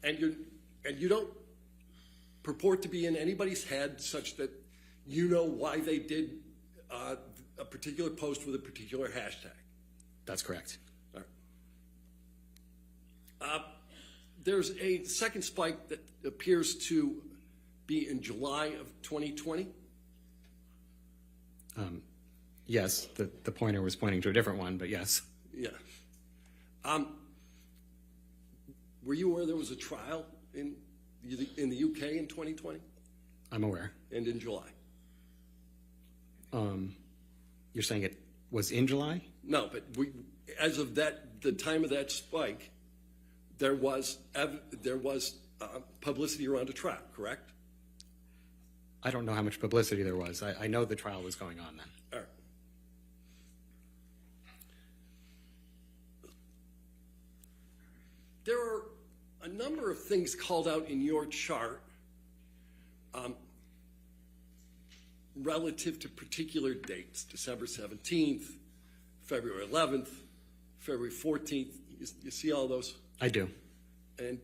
And you don't purport to be in anybody's head such that you know why they did a particular post with a particular hashtag. That's correct. All right. There's a second spike that appears to be in July of 2020. Yes, the pointer was pointing to a different one, but yes. Yeah. Were you aware there was a trial in the UK in 2020? I'm aware. And in July? You're saying it was in July? No, but as of the time of that spike, there was publicity around a trial, correct? I don't know how much publicity there was. I know the trial was going on then. All right. There are a number of things called out in your chart relative to particular dates, December 17th, February 11th, February 14th. You see all those? I do. And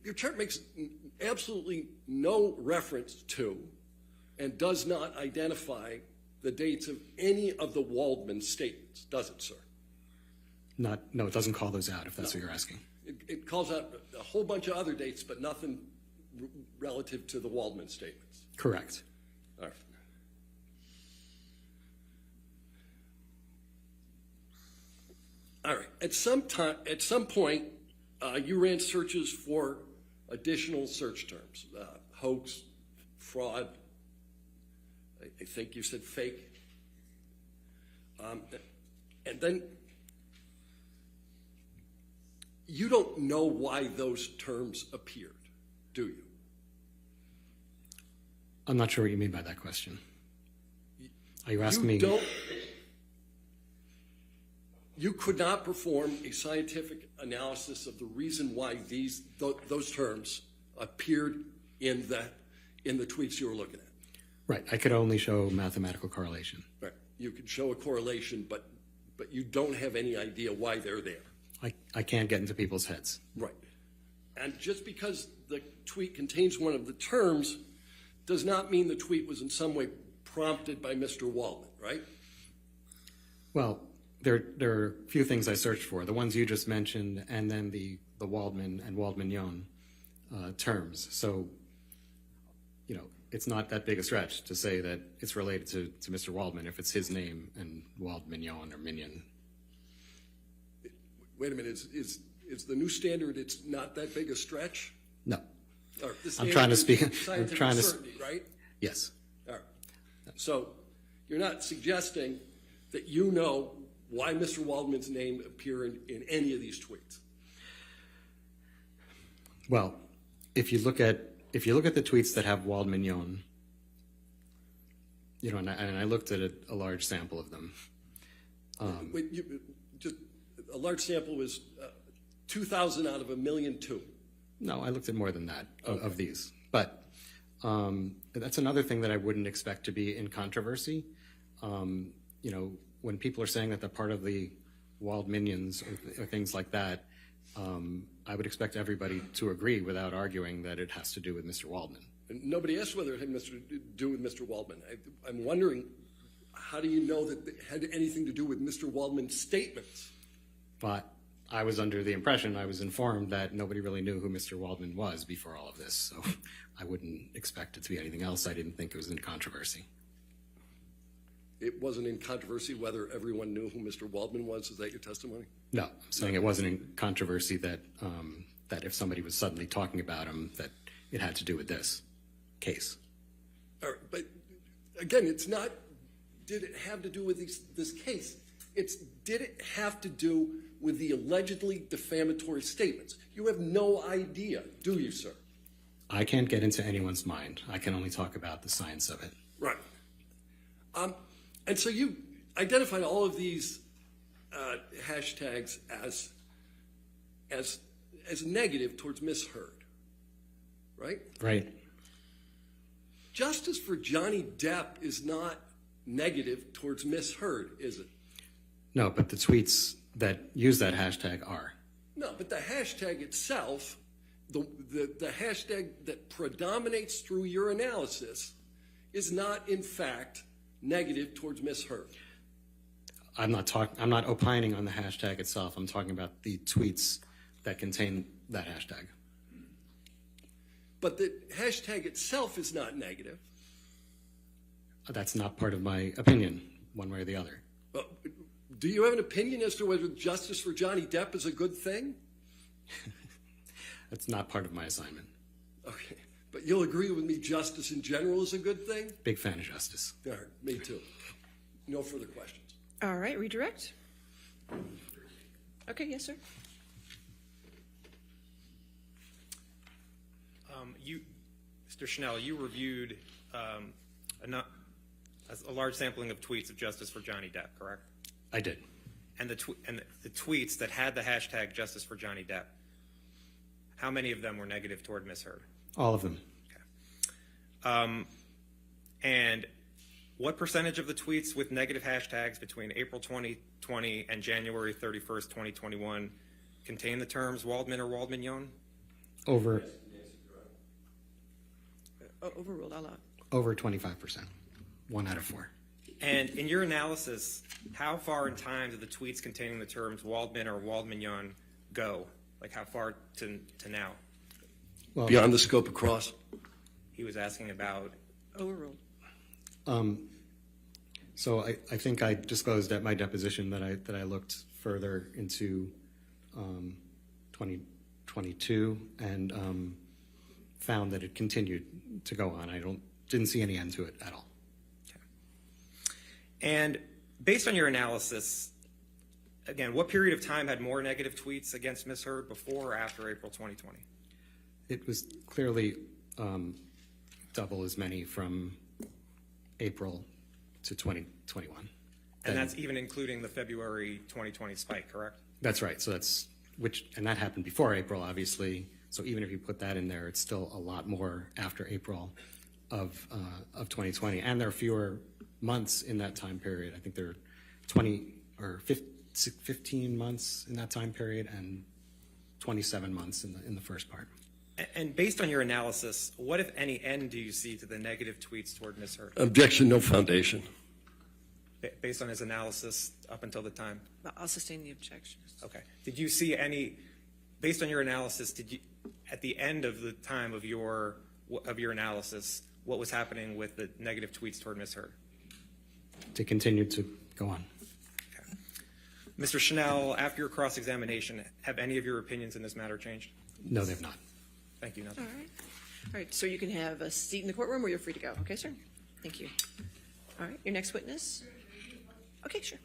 your chart makes absolutely no reference to and does not identify the dates of any of the Waldman statements, does it, sir? No, it doesn't call those out, if that's what you're asking. It calls out a whole bunch of other dates, but nothing relative to the Waldman statements. Correct. All right. All right. At some point, you ran searches for additional search terms: hoax, fraud. I think you said fake. And then you don't know why those terms appeared, do you? I'm not sure what you mean by that question. Are you asking me? You could not perform a scientific analysis of the reason why those terms appeared in the tweets you were looking at. Right. I could only show mathematical correlation. Right. You could show a correlation, but you don't have any idea why they're there. I can't get into people's heads. Right. And just because the tweet contains one of the terms does not mean the tweet was in some way prompted by Mr. Waldman, right? Well, there are a few things I searched for, the ones you just mentioned, and then the Waldman and Waldman-Yon terms. So, it's not that big a stretch to say that it's related to Mr. Waldman if it's his name and Waldman-Yon or Minion. Wait a minute, is the new standard it's not that big a stretch? No. I'm trying to speak. Certainty, right? Yes. All right. So you're not suggesting that you know why Mr. Waldman's name appeared in any of these tweets? Well, if you look at the tweets that have Waldman-Yon, and I looked at a large sample of them. A large sample was 2,000 out of 1,000,002. No, I looked at more than that of these. But that's another thing that I wouldn't expect to be in controversy. When people are saying that they're part of the Wald-Minions or things like that, I would expect everybody to agree without arguing that it has to do with Mr. Waldman. And nobody asked whether it had to do with Mr. Waldman. I'm wondering, how do you know that it had anything to do with Mr. Waldman's statements? But I was under the impression, I was informed that nobody really knew who Mr. Waldman was before all of this, so I wouldn't expect it to be anything else. I didn't think it was in controversy. It wasn't in controversy whether everyone knew who Mr. Waldman was? Is that your testimony? No, I'm saying it wasn't in controversy that if somebody was suddenly talking about him, that it had to do with this case. All right, but again, it's not, did it have to do with this case? It's, did it have to do with the allegedly defamatory statements? You have no idea, do you, sir? I can't get into anyone's mind. I can only talk about the science of it. Right. And so you identified all of these hashtags as negative towards Miss Heard, right? Right. Justice for Johnny Depp is not negative towards Miss Heard, is it? No, but the tweets that use that hashtag are. No, but the hashtag itself, the hashtag that predominates through your analysis is not, in fact, negative towards Ms. Heard. I'm not opining on the hashtag itself. I'm talking about the tweets that contain that hashtag. But the hashtag itself is not negative. That's not part of my opinion, one way or the other. But do you have an opinion as to whether justice for Johnny Depp is a good thing? That's not part of my assignment. Okay. But you'll agree with me justice in general is a good thing? Big fan of justice. All right, me too. No further questions. All right, redirect. Okay, yes, sir. Mr. Schnell, you reviewed a large sampling of tweets of justice for Johnny Depp, correct? I did. And the tweets that had the hashtag justice for Johnny Depp, how many of them were negative toward Ms. Heard? All of them. Okay. And what percentage of the tweets with negative hashtags between April 2020 and January 31st, 2021 contain the terms Waldman or Waldman-Yon? Overruled, I'll allow. Over 25%. 1 out of 4. And in your analysis, how far in time do the tweets containing the terms Waldman or Waldman-Yon go? Like how far to now? Well, Beyond the scope of cross? He was asking about. Overruled. So I think I disclosed at my deposition that I looked further into 2022 and found that it continued to go on. I didn't see any end to it at all. Okay. And based on your analysis, again, what period of time had more negative tweets against Ms. Heard, before or after April 2020? It was clearly double as many from April to 2021. And that's even including the February 2020 spike, correct? That's right. So and that happened before April, obviously. So even if you put that in there, it's still a lot more after April of 2020. And there are fewer months in that time period. I think there are 20 or 15 months in that time period and 27 months in the first part. And based on your analysis, what, if any, end do you see to the negative tweets toward Ms. Heard? Objection, no foundation. Based on his analysis up until the time? I'll sustain the objection. Okay. Did you see any, based on your analysis, at the end of the time of your analysis, what was happening with the negative tweets toward Ms. Heard? To continue to go on. Okay. Mr. Schnell, after your cross-examination, have any of your opinions in this matter changed? No, they've not. Thank you. Nothing. All right. All right, so you can have a seat in the courtroom or you're free to go. Okay, sir? Thank you. All right, your next witness? Okay, sure.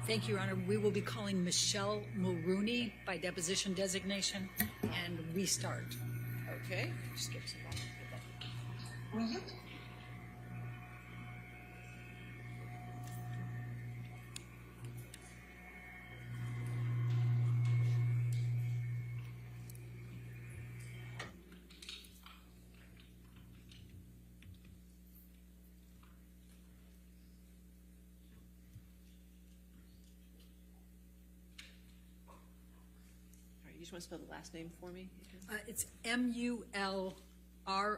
Thank you, Your Honor. We will be calling Michelle Mulrooney by deposition designation and restart. Okay, just give us a moment. Get that. Will you? All right, you just want to spell the last name for me? It's Mulrooney. All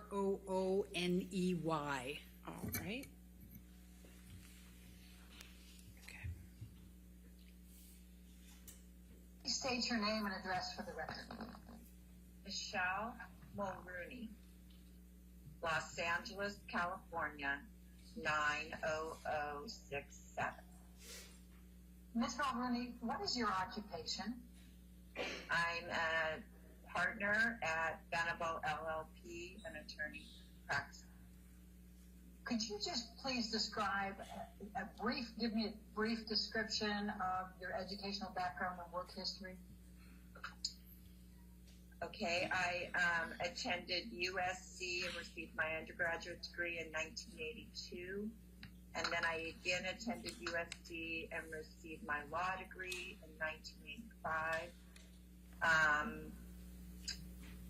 right. Okay. State your name and address for the record. Michelle Mulrooney, Los Angeles, California, 90067. Ms. Mulrooney, what is your occupation? I'm a partner at Venable LLP, an attorney practice. Could you just please describe give me a brief description of your educational background and work history? Okay, I attended USC and received my undergraduate degree in 1982. And then I again attended USC and received my law degree in 1985.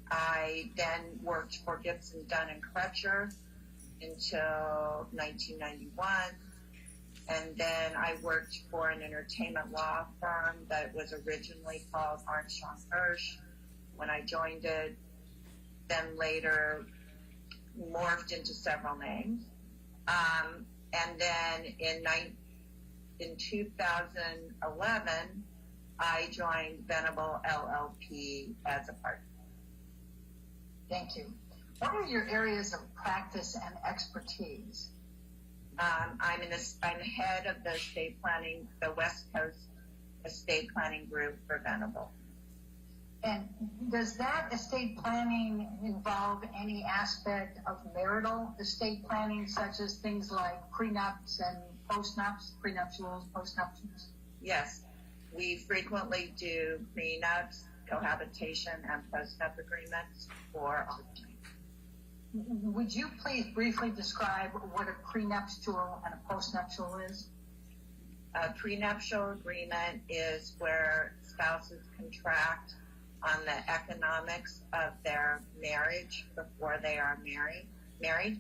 I then worked for Gibson, Dunn and Crutcher until 1991. And then I worked for an entertainment law firm that was originally called Armstrong Hirsch when I joined it, then later morphed into several names. And then in 2011, I joined Venable LLP as a partner. Thank you. What are your areas of practice and expertise? I'm head of the estate planning, the West Coast estate planning group for Venable. And does that estate planning involve any aspect of marital estate planning, such as things like prenups and postnups, prenuptials, postnuptials? Yes, we frequently do prenups, cohabitation, and postnup agreements for our clients. Would you please briefly describe what a prenuptial and a postnuptial is? A prenuptial agreement is where spouses contract on the economics of their marriage before they are married,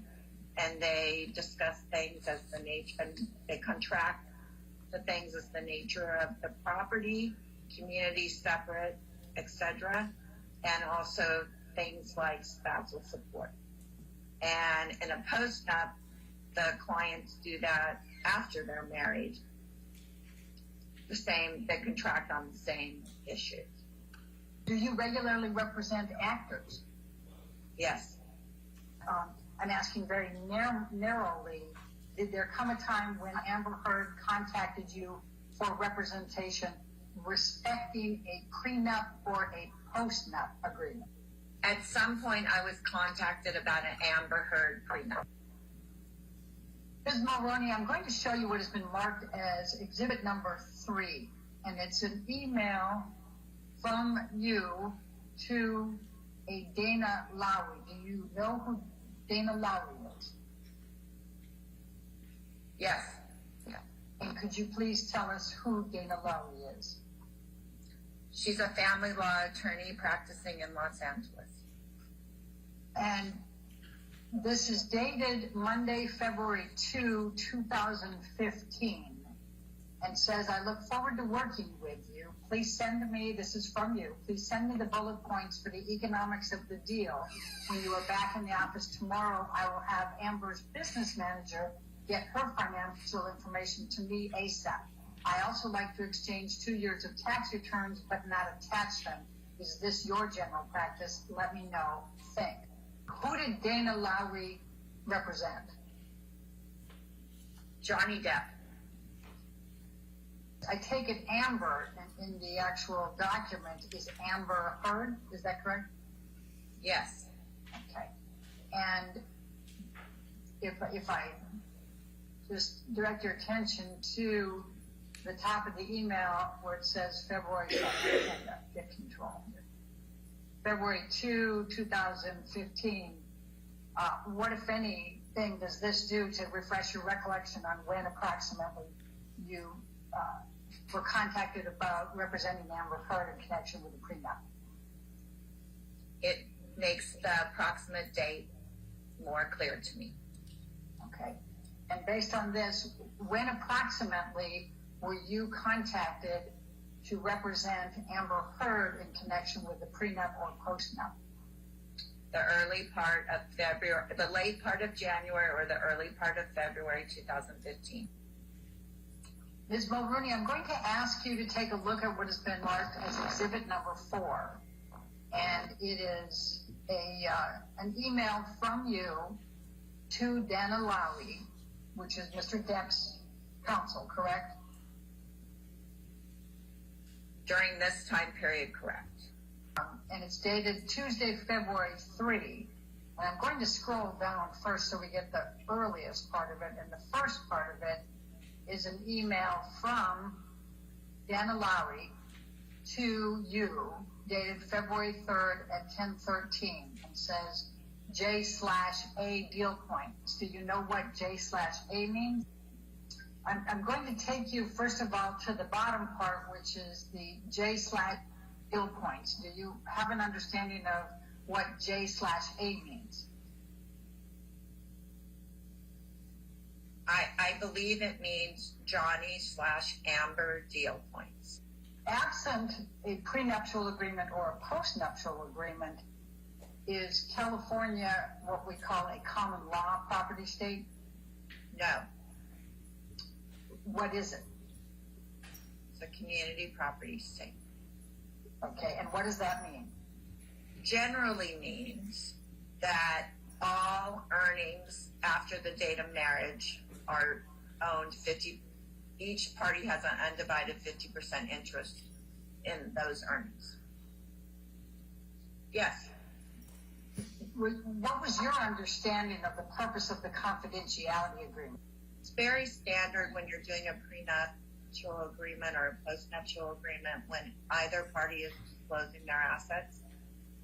and they discuss things as the nature, and they contract the things as the nature of the property, community separate, etc., and also things like spousal support. And in a postnup, the clients do that after they're married. They contract on the same issues. Do you regularly represent actors? Yes. I'm asking very narrowly, did there come a time when Amber Heard contacted you for representation respecting a prenup or a postnup agreement? At some point, I was contacted about an Amber Heard prenup. Ms. Mulrooney, I'm going to show you what has been marked as exhibit number 3, and it's an email from you to a Dana Lowry. Do you know who Dana Lowry is? Yes. Yeah. And could you please tell us who Dana Lowry is? She's a family law attorney practicing in Los Angeles. And this is dated Monday, February 2, 2015, and says, I look forward to working with you. Please send me, this is from you, please send me the bullet points for the economics of the deal. When you are back in the office tomorrow, I will have Amber's business manager get her financial information to me ASAP. I also like to exchange 2 years of tax returns, but not attach them. Is this your general practice? Let me know. Think. Who did Dana Lowry represent? Johnny Depp. I take it Amber in the actual document is Amber Heard. Is that correct? Yes. Okay. And if I just direct your attention to the top of the email where it says February 2nd, get control. February 2, 2015. What, if anything, does this do to refresh your recollection on when approximately you were contacted about representing Amber Heard in connection with the prenup? It makes the approximate date more clear to me. Okay. And based on this, when approximately were you contacted to represent Amber Heard in connection with the prenup or postnup? The early part of February, the late part of January, or the early part of February 2015. Ms. Mulrooney, I'm going to ask you to take a look at what has been marked as exhibit number 4. And it is an email from you to Dana Lowry, which is Mr. Depp's counsel, correct? During this time period, correct. And it's dated Tuesday, February 3. And I'm going to scroll down first so we get the earliest part of it. And the first part of it is an email from Dana Lowry to you, dated February 3rd at 10:13, and says J/A deal points. Do you know what J/A means? I'm going to take you, first of all, to the bottom part, which is the J/deal points. Do you have an understanding of what J/A means? I believe it means Johnny/Amber deal points. Absent a prenuptial agreement or a postnuptial agreement, is California what we call a common law property state? No, What is it? it's a community property state. Okay, and what does that mean? Generally means that all earnings after the date of marriage are owned 50, each party has an undivided 50% interest in those earnings. Yes. What was your understanding of the purpose of the confidentiality agreement? It's very standard when you're doing a prenuptial agreement or a postnuptial agreement, when either party is disclosing their assets,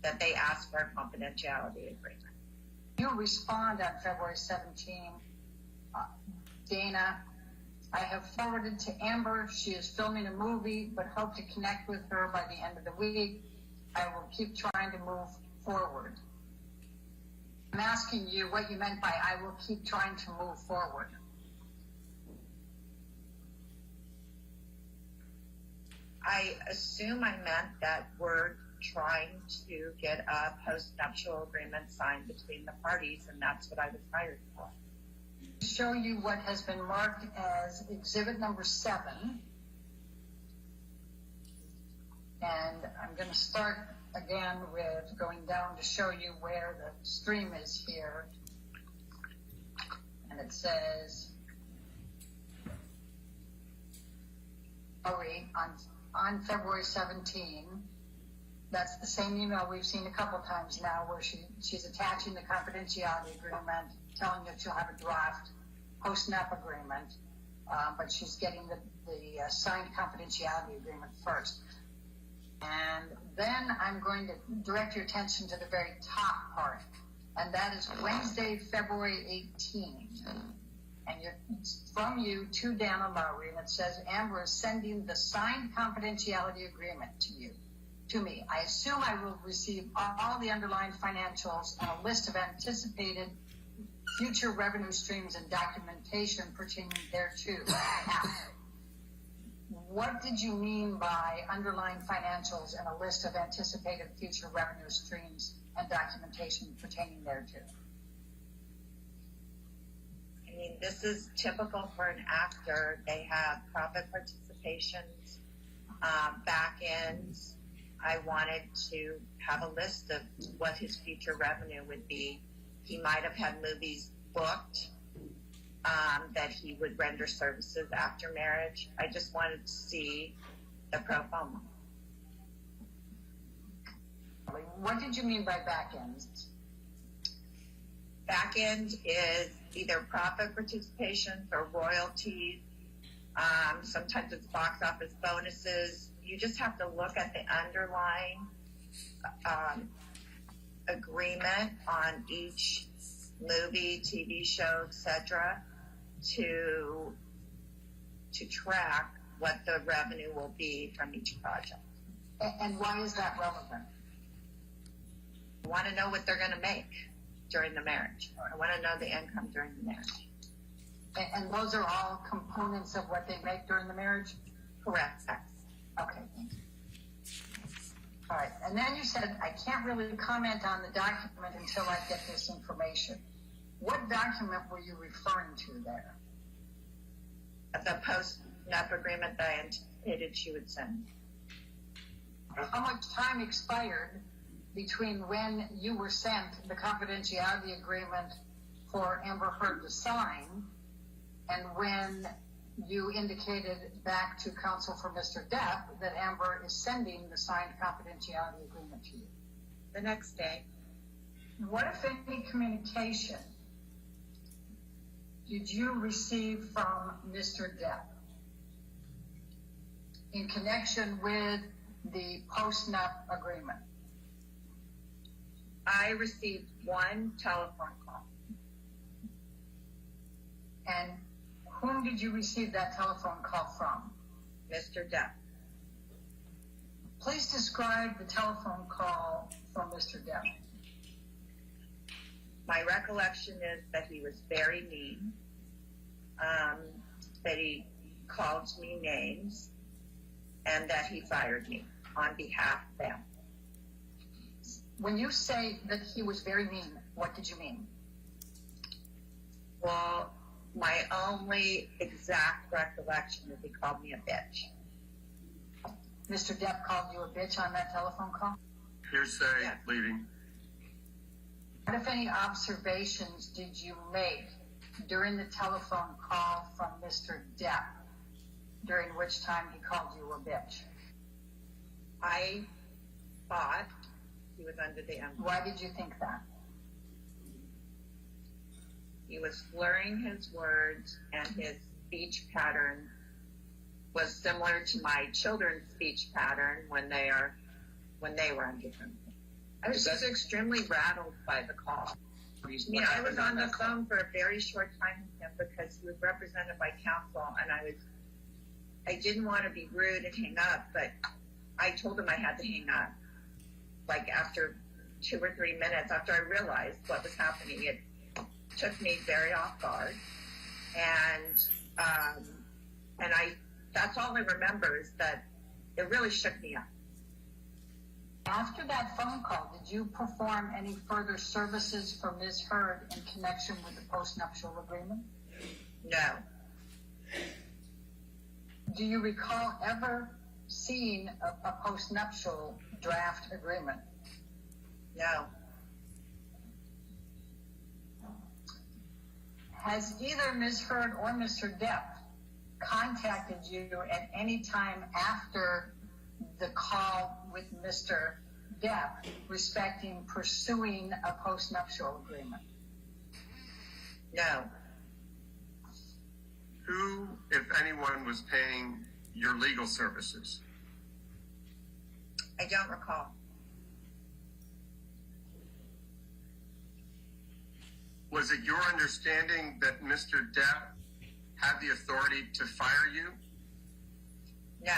that they ask for a confidentiality agreement. You respond on February 17, Dana, I have forwarded to Amber. She is filming a movie, but hope to connect with her by the end of the week. I will keep trying to move forward. I'm asking you what you meant by I will keep trying to move forward. I assume I meant that we're trying to get a postnuptial agreement signed between the parties, and that's what I was hired for. Show you what has been marked as exhibit number 7. And I'm going to start again with going down to show you where the stream is here. And it says, on February 17, that's the same email we've seen a couple times now, where she's attaching the confidentiality agreement, telling you she'll have a draft post-nup agreement, but she's getting the signed confidentiality agreement first. And then I'm going to direct your attention to the very top part, and that is Wednesday, February 18. And it's from you to Dana Lowry, and it says, Amber is sending the signed confidentiality agreement to me. I assume I will receive all the underlying financials and a list of anticipated future revenue streams and documentation pertaining thereto. What did you mean by underlying financials and a list of anticipated future revenue streams and documentation pertaining thereto? I mean, this is typical for an actor. They have profit participations, back ends. I wanted to have a list of what his future revenue would be. He might have had movies booked that he would render services after marriage. I just wanted to see the pro forma. What did you mean by back ends? Back end is either profit participations or royalties Sometimes it's box office bonuses. You just have to look at the underlying agreement on each movie, TV show, etc., to track what the revenue will be from each project. And why is that relevant? I want to know what they're going to make during the marriage. I want to know the income during the marriage. And those are all components of what they make during the marriage? Correct. Okay, thank you. All right, and then you said, I can't really comment on the document until I get this information. What document were you referring to there? The post-nup agreement that I anticipated she would send. How much time expired between when you were sent the confidentiality agreement for Amber Heard to sign and when you indicated back to counsel for Mr. Depp that Amber is sending the signed confidentiality agreement to you? The next day. What, if any, communication did you receive from Mr. Depp in connection with the post-nup agreement? I received one telephone call. And whom did you receive that telephone call from? Mr. Depp. Please describe the telephone call from Mr. Depp. My recollection is that he was very mean, that he called me names, and that he fired me on behalf of them. When you say that he was very mean, what did you mean? Well, my only exact recollection is he called me a bitch. Mr. Depp called you a bitch on that telephone call? Hearsay, Yeah. leading. What, if any, observations did you make during the telephone call from Mr. Depp, during which time he called you a bitch? I thought he was under the influence. Why did you think that? He was slurring his words, and his speech pattern was similar to my children's speech pattern when they were under him. I was just extremely rattled by the call. I mean, I was on the phone for a very short time with him because he was represented by counsel, and I didn't want to be rude and hang up, but I told him I had to hang up. Like after 2 or 3 minutes after I realized what was happening, it took me very off guard, and that's all I remember is that it really shook me up. After that phone call, did you perform any further services for Ms. Heard in connection with the postnuptial agreement? No. Do you recall ever seeing a postnuptial draft agreement? No. Has either Ms. Heard or Mr. Depp contacted you at any time after the call with Mr. Depp respecting pursuing a postnuptial agreement? No. Who, if anyone, was paying your legal services? I don't recall. Was it your understanding that Mr. Depp had the authority to fire you? No.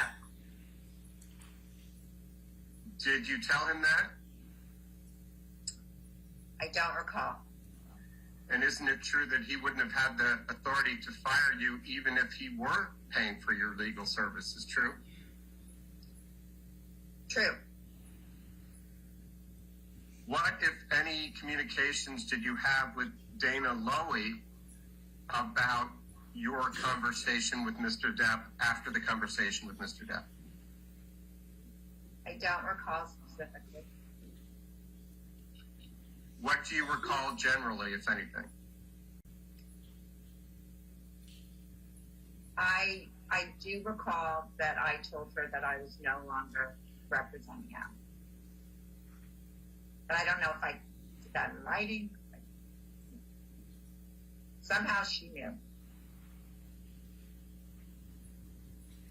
Did you tell him that? I don't recall. And isn't it true that he wouldn't have had the authority to fire you even if he were paying for your legal services? True? True. What, if any, communications did you have with Dana Lowy about your conversation with Mr. Depp after the conversation with Mr. Depp? I don't recall specifically. What do you recall generally, if anything? I do recall that I told her that I was no longer representing him. But I don't know if I did that in writing. Somehow she knew.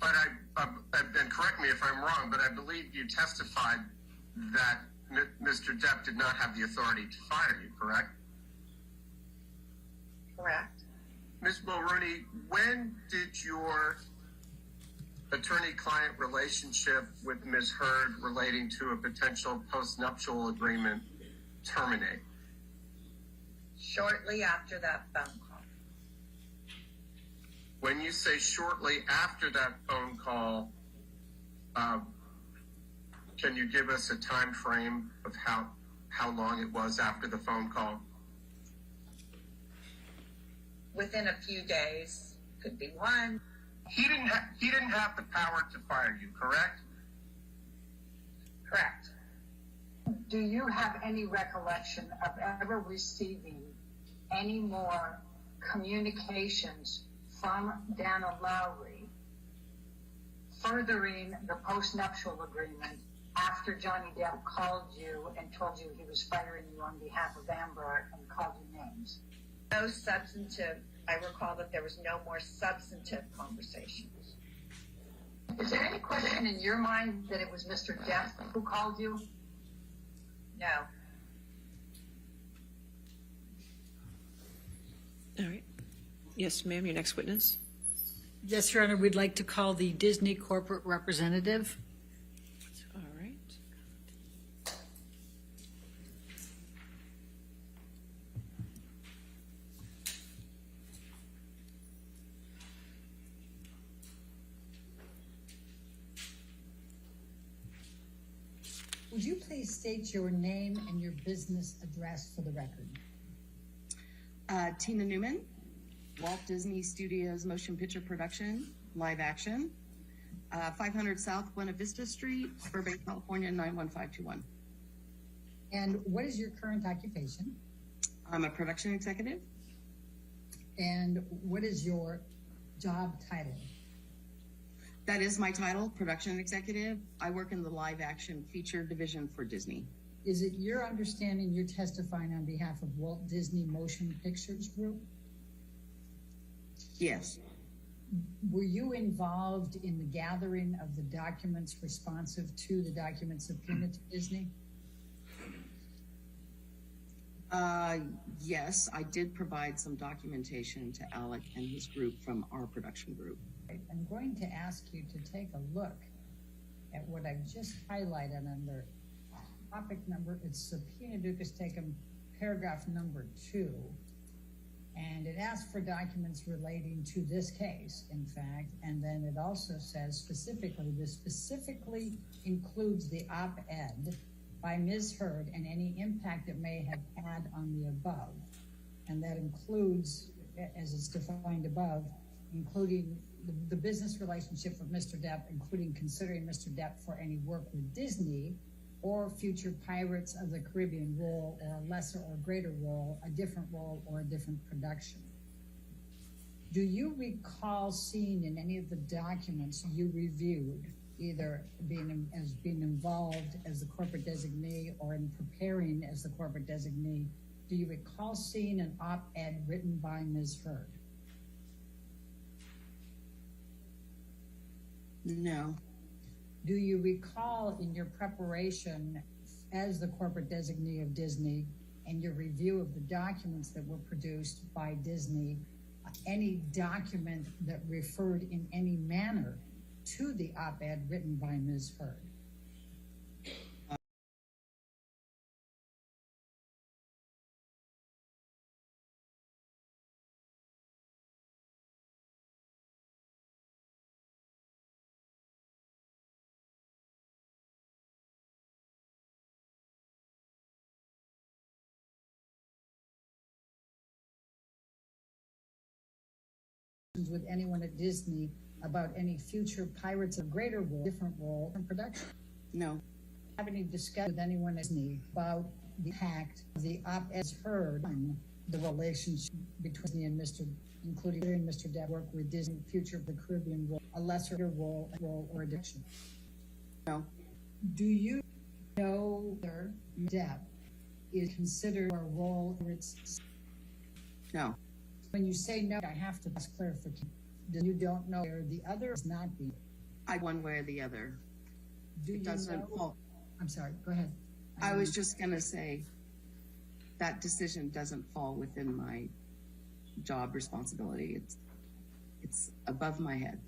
and correct me if I'm wrong, but I believe you testified that Mr. Depp did not have the authority to fire you, correct? Correct. Ms. Mulrooney, when did your attorney-client relationship with Ms. Heard relating to a potential postnuptial agreement terminate? Shortly after that phone call. When you say shortly after that phone call, can you give us a time frame of how long it was after the phone call? Within a few days, could be one. He didn't have the power to fire you, correct? Correct. Do you have any recollection of ever receiving any more communications from Dana Lowry furthering the postnuptial agreement after Johnny Depp called you and told you he was firing you on behalf of Amber and called you names? No substantive, I recall that there was no more substantive conversations. Is there any question in your mind that it was Mr. Depp who called you? No. All right. Yes, ma'am, your next witness. Yes, Your Honor, we'd like to call the Disney corporate representative. All right. Would you please state your name and your business address for the record? Tina Newman, Walt Disney Studios Motion Picture Production, live action, 500 South Buena Vista Street, Burbank, California, 91521. And what is your current occupation? I'm a production executive. And what is your job title? That is my title, production executive. I work in the live action feature division for Disney. Is it your understanding you're testifying on behalf of Walt Disney Motion Pictures Group? Yes. Were you involved in the gathering of the documents responsive to the documents subpoenaed to Disney? Yes, I did provide some documentation to Alec and his group from our production group. I'm going to ask you to take a look at what I've just highlighted under topic number. It's subpoena ducus tecum, paragraph number 2. And it asks for documents relating to this case, in fact, and then it also says specifically, this specifically includes the op-ed by Ms. Heard and any impact it may have had on the above. And that includes, as it's defined above, including the business relationship with Mr. Depp, including considering Mr. Depp for any work with Disney or future Pirates of the Caribbean role, or a lesser or greater role, a different role, or a different production. Do you recall seeing in any of the documents you reviewed, either being involved as the corporate designee or in preparing as the corporate designee, do you recall seeing an op-ed written by Ms. Heard? No. Do you recall in your preparation as the corporate designee of Disney and your review of the documents that were produced by Disney, any document that referred in any manner to the op-ed written by Ms. Heard? With anyone at Disney about any future Pirates of greater role, different role in production? No. Have any discussion with anyone at Disney about the impact of the op-ed Heard on the relationship between Disney and including Mr. Depp work with Disney, future of the Caribbean role, a lesser role or addiction? No. Do you know whether Depp is considered a role in its? No. When you say no, I have to ask clarification. You don't know where the other is not being. one way or the other. Do you Doesn't know? fall. I'm sorry, go ahead. I was just going to say that decision doesn't fall within my job responsibility. It's above my head.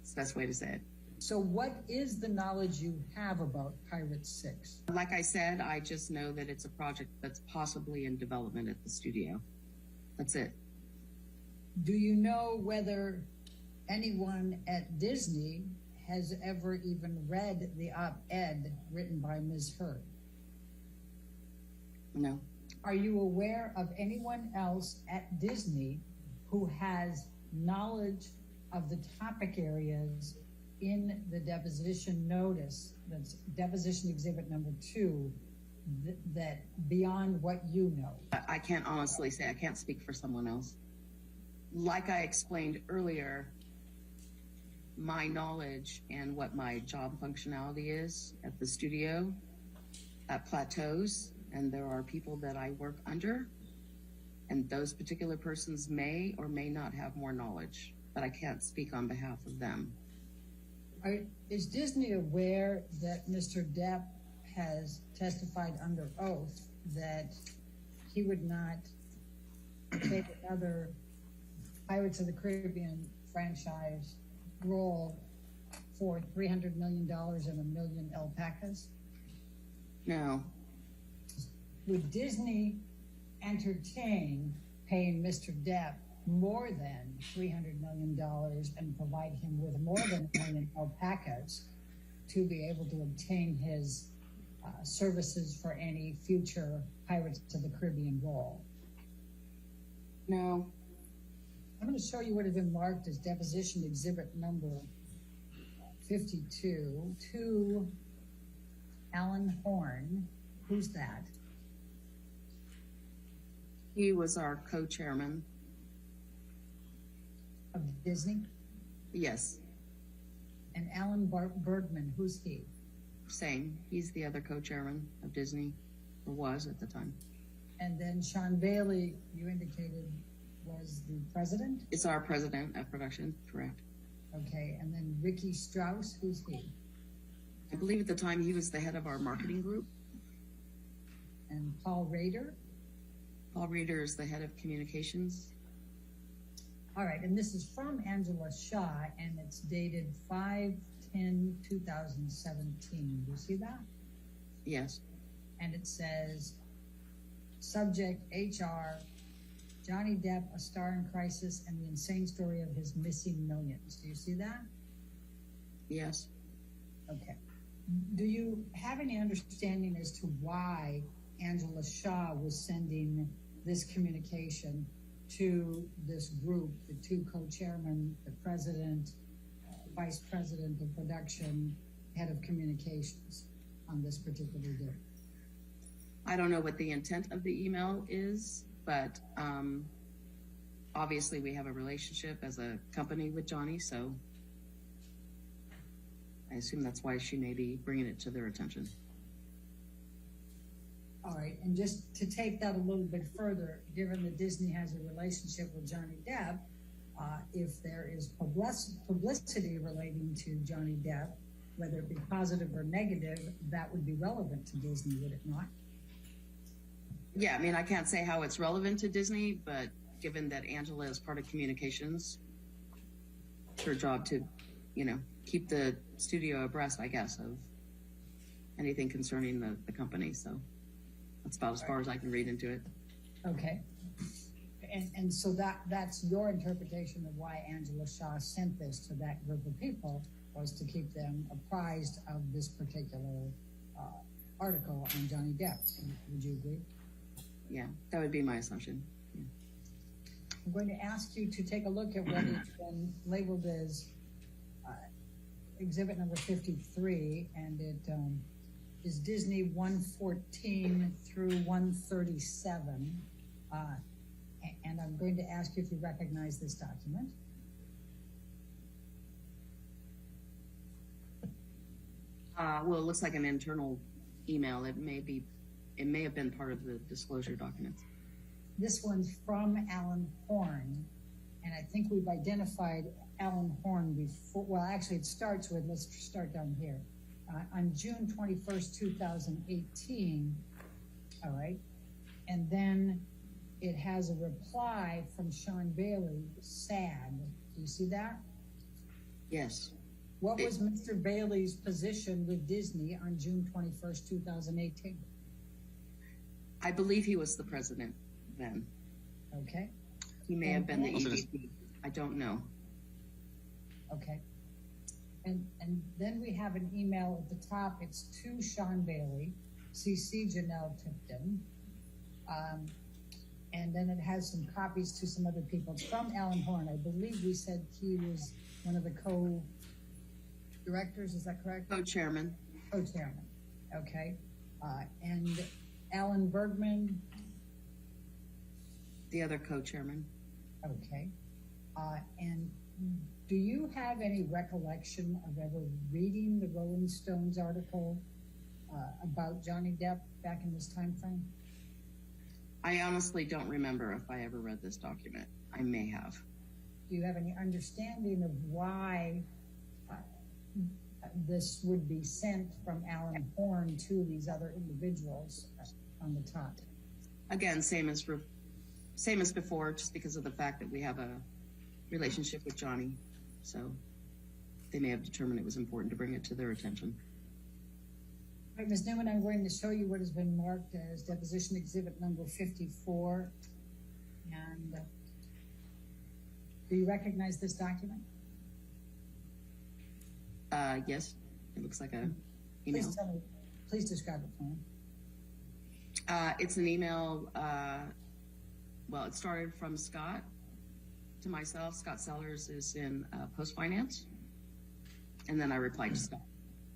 It's the best way to say it. So what is the knowledge you have about Pirate 6? Like I said, I just know that it's a project that's possibly in development at the studio. That's it. Do you know whether anyone at Disney has ever even read the op-ed written by Ms. Heard? No. Are you aware of anyone else at Disney who has knowledge of the topic areas in the deposition notice, that's deposition exhibit number 2, that beyond what you know? I can't honestly say. I can't speak for someone else. Like I explained earlier, my knowledge and what my job functionality is at the studio, at plateaus, and there are people that I work under, and those particular persons may or may not have more knowledge, but I can't speak on behalf of them. Is Disney aware that Mr. Depp has testified under oath that he would not take another Pirates of the Caribbean franchise role for $300 million and 1 million alpacas? No. Would Disney entertain paying Mr. Depp more than $300 million and provide him with more than 1 million alpacas to be able to obtain his services for any future Pirates of the Caribbean role? No. I'm going to show you what has been marked as deposition exhibit number 52 to Alan Horn. Who's that? He was our co-chairman. Of Disney? Yes. And Alan Bergman, who's he? Same. He's the other co-chairman of Disney, or was at the time. And then Sean Bailey, you indicated, was the president? It's our president of production, correct. Okay, and then Ricky Strauss, who's he? I believe at the time he was the head of our marketing group. And Paul Rader? Paul Rader is the head of communications. All right, and this is from Angela Shaw, and it's dated 5/10/2017. Do you see that? Yes. And it says, subject HR, Johnny Depp, a star in crisis, and the insane story of his missing millions. Do you see that? Yes. Okay. Do you have any understanding as to why Angela Shaw was sending this communication to this group, the 2 co-chairmen, the president, vice president of production, head of communications on this particular day? I don't know what the intent of the email is, but obviously we have a relationship as a company with Johnny, so I assume that's why she may be bringing it to their attention. All right, and just to take that a little bit further, given that Disney has a relationship with Johnny Depp, if there is publicity relating to Johnny Depp, whether it be positive or negative, that would be relevant to Disney, would it not? Yeah, I mean, I can't say how it's relevant to Disney, but given that Angela is part of communications, it's her job to, keep the studio abreast, I guess, of anything concerning the company. So that's about as far as I can read into it. Okay. And so that's your interpretation of why Angela Shaw sent this to that group of people, was to keep them apprised of this particular article on Johnny Depp. Would you agree? Yeah, that would be my assumption. Yeah. I'm going to ask you to take a look at what has been labeled as exhibit number 53, and it is Disney 114 through 137. And I'm going to ask you if you recognize this document. Well, it looks like an internal email. It may have been part of the disclosure documents. This one's from Alan Horn, and I think we've identified Alan Horn before, well, actually, it starts with, let's start down here. On June 21st, 2018, all right, and then it has a reply from Sean Bailey, sad. Do you see that? Yes. What was Mr. Bailey's position with Disney on June 21st, 2018? I believe he was the president then. Okay, He may have been the Also just- EVP. I don't know. okay. And then we have an email at the top. It's to Sean Bailey, CC Janelle Tipton. And then it has some copies to some other people. It's from Alan Horn. I believe we said he was one of the co-directors. Is that correct? Co-chairman. Co-chairman. Okay. And Alan Bergman. The other co-chairman. Okay. And do you have any recollection of ever reading the Rolling Stones article about Johnny Depp back in this time frame? I honestly don't remember if I ever read this document. I may have. Do you have any understanding of why this would be sent from Alan Horn to these other individuals on the top? Again, same as before, just because of the fact that we have a relationship with Johnny. So they may have determined it was important to bring it to their attention. All right, Ms. Newman, I'm going to show you what has been marked as deposition exhibit number 54. And do you recognize this document? Yes, it looks like a email. Please tell me, please describe it for me. It's an email. Well, it started from Scott to myself. Scott Sellers is in Post Finance, and then I replied to Scott.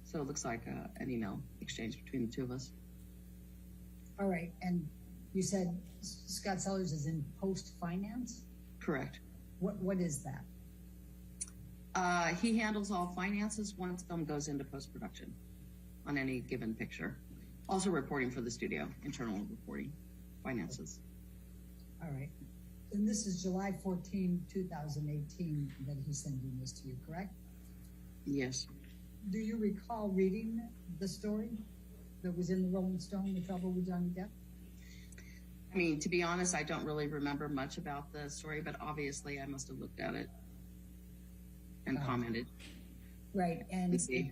So it looks like an email exchange between the two of us. All right, and you said Scott Sellers is in Post Finance? Correct. What is that? He handles all finances once film goes into post-production on any given picture. Also reporting for the studio, internal reporting, finances. All right. And this is July 14, 2018 that he's sending this to you, correct? Yes. Do you recall reading the story that was in the Rolling Stone, The Trouble with Johnny Depp? I mean, to be honest, I don't really remember much about the story, but obviously I must have looked at it and commented. Right, and Let's see.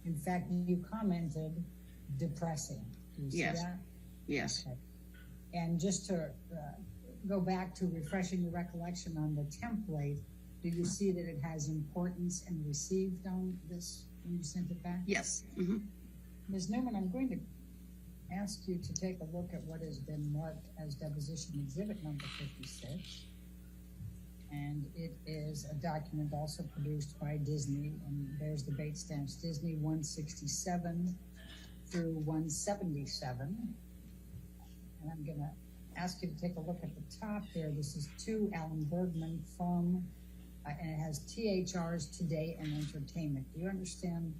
in fact, you commented depressing. Do you see Yes. that? Yes. Okay. And just to go back to refreshing your recollection on the template, do you see that it has importance and received on this when you sent it back? Yes. Mm-hmm. Ms. Newman, I'm going to ask you to take a look at what has been marked as deposition exhibit number 56. And it is a document also produced by Disney, and there's the date stamps, Disney 167 through 177. And I'm going to ask you to take a look at the top there. This is to Alan Bergman from, and it has THR's Today and Entertainment. Do you understand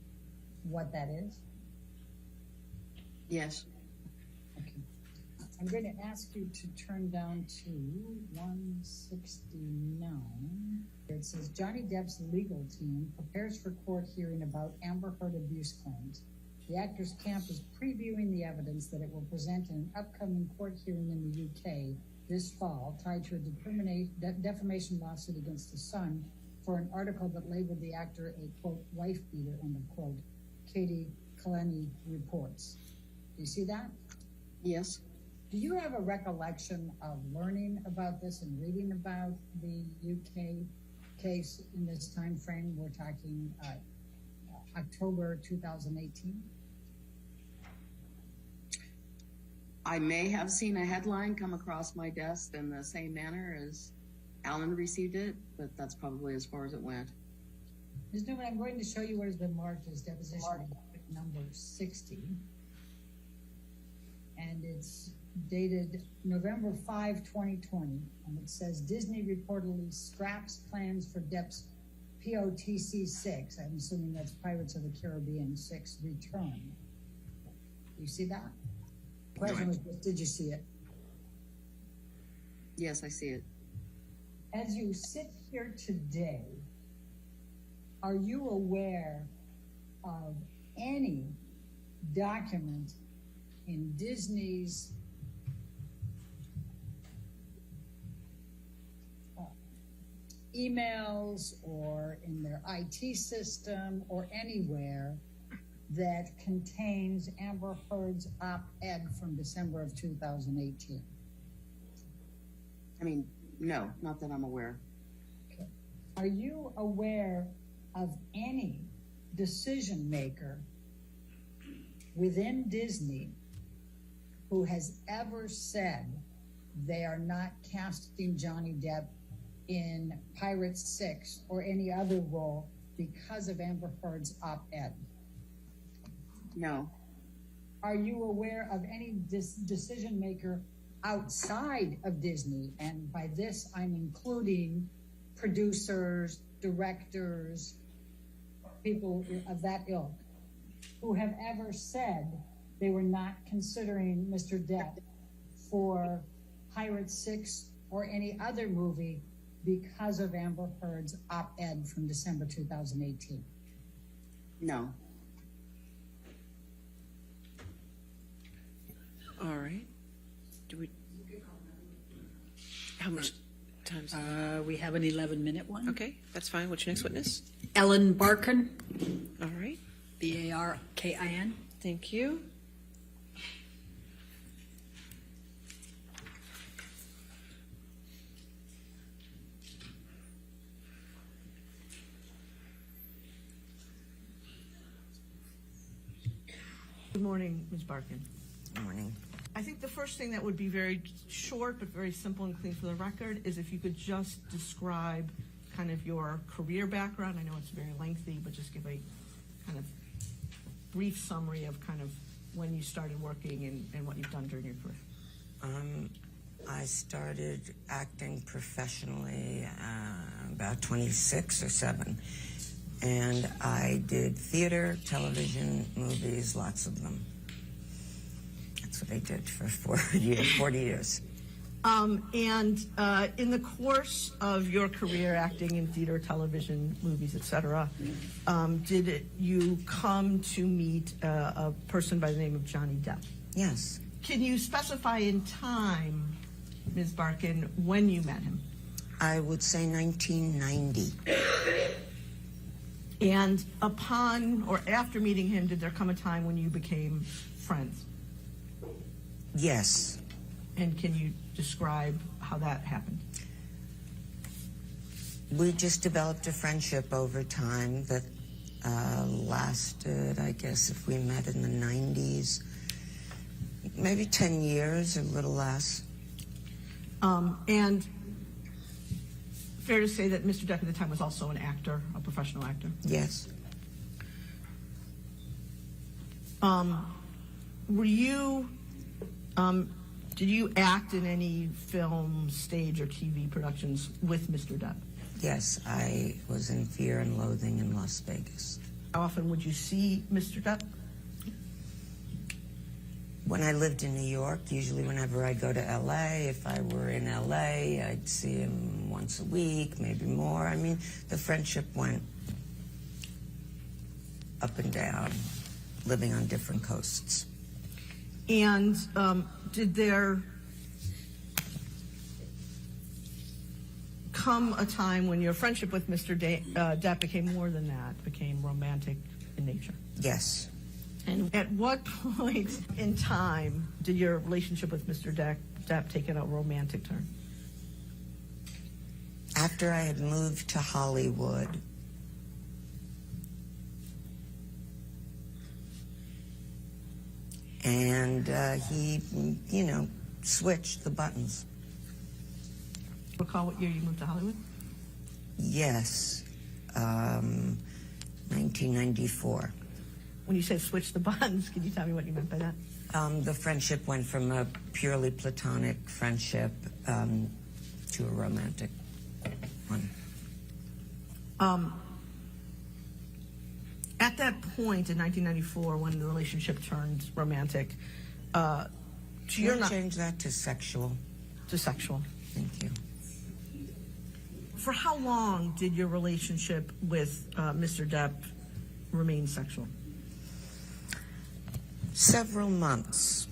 what that is? Yes. Okay. I'm going to ask you to turn down to 169. It says Johnny Depp's legal team prepares for court hearing about Amber Heard abuse claims. The actor's camp is previewing the evidence that it will present in an upcoming court hearing in the UK this fall, tied to a defamation lawsuit against his son for an article that labeled the actor a, quote, wife beater, end of quote. Katie Kaleni reports. Do you see that? Yes. Do you have a recollection of learning about this and reading about the UK case in this time frame? We're talking October 2018. I may have seen a headline come across my desk in the same manner as Alan received it, but that's probably as far as it went. Ms. Newman, I'm going to show you what has been marked as deposition number 60. And it's dated November 5, 2020. And it says Disney reportedly scraps plans for Depp's POTC 6. I'm assuming that's Pirates of the Caribbean 6 return. You see that? Question was, did you see it? Yes, I see it. As you sit here today, are you aware of any document in Disney's emails or in their IT system or anywhere that contains Amber Heard's op-ed from December of 2018? I mean, no, not that I'm aware. Okay. Are you aware of any decision maker within Disney who has ever said they are not casting Johnny Depp in Pirates 6 or any other role because of Amber Heard's op-ed? No. Are you aware of any decision maker outside of Disney? And by this, I'm including producers, directors, people of that ilk, who have ever said they were not considering Mr. Depp for Pirates 6 or any other movie because of Amber Heard's op-ed from December 2018? No. All right. Do we? How much time? We have an 11-minute one. Okay, that's fine. What's your next witness? Ellen Barkin, All right. Barkin. Thank you. Good morning, Ms. Barkin. Good morning. I think the first thing that would be very short but very simple and clean for the record is if you could just describe kind of your career background. I know it's very lengthy, but just give a kind of brief summary of kind of when you started working and what you've done during your career. I started acting professionally about 26 or 7. And I did theater, television, movies, lots of them. That's what I did for 40 years. And in the course of your career acting in theater, television, movies, etc., did you come to meet a person by the name of Johnny Depp? Yes. Can you specify in time, Ms. Barkin, when you met him? I would say 1990. And upon or after meeting him, did there come a time when you became friends? Yes. And can you describe how that happened? We just developed a friendship over time that lasted, I guess, if we met in the 90s, maybe 10 years, a little less. And fair to say that Mr. Depp at the time was also an actor, a professional actor? Yes. Were you, did you act in any film, stage, or TV productions with Mr. Depp? Yes, I was in Fear and Loathing in Las Vegas. How often would you see Mr. Depp? When I lived in New York, usually whenever I go to L.A., if I were in L.A., I'd see him once a week, maybe more. I mean, the friendship went up and down, living on different coasts. And did there come a time when your friendship with Mr. Depp became more than that, became romantic in nature? Yes. And at what point in time did your relationship with Mr. Depp take a romantic turn? After I had moved to Hollywood, and he, switched the buttons. Recall what year you moved to Hollywood? Yes, 1994. When you say switch the buttons, can you tell me what you meant by that? The friendship went from a purely platonic friendship to a romantic one. At that point in 1994, when the relationship turned romantic, Change that to sexual. To sexual. Thank you. For how long did your relationship with Mr. Depp remain sexual? Several months.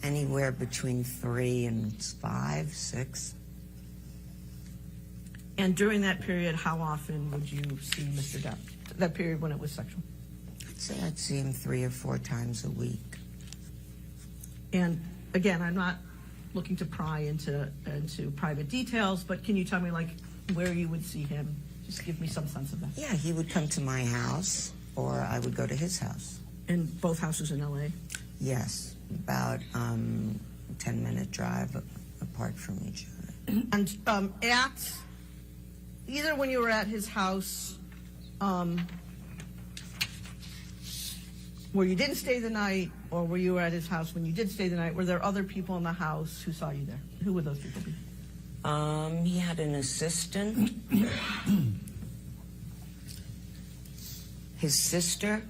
Anywhere between 3 and 5, 6. And during that period, how often would you see Mr. Depp? That period when it was sexual? I'd say I'd see him 3 or 4 times a week. And again, I'm not looking to pry into private details, but can you tell me, like, where you would see him? Just give me some sense of that. Yeah, he would come to my house, or I would go to his house. And both houses in L.A.? Yes, about 10-minute drive apart from each other. And at either when you were at his house, where you didn't stay the night, or where you were at his house when you did stay the night, were there other people in the house who saw you there? Who would those people be? He had an assistant, his sister,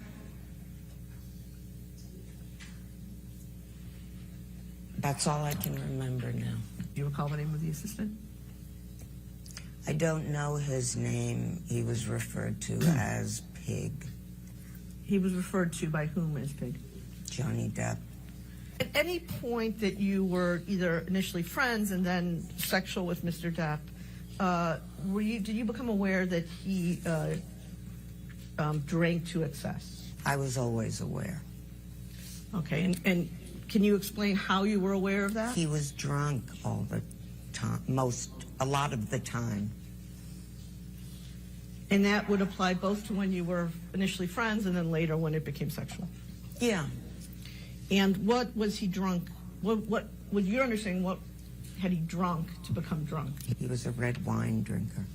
that's all I can remember now. Do you recall the name of the assistant? I don't know his name. He was referred to as Pig. He was referred to by whom as Pig? Johnny Depp. At any point that you were either initially friends and then sexual with Mr. Depp, did you become aware that he drank to excess? I was always aware. Okay, and can you explain how you were aware of that? He was drunk all the time, a lot of the time. And that would apply both to when you were initially friends and then later when it became sexual? Yeah. And what was he drunk? What would your understanding, what had he drunk to become drunk? He was a red wine drinker.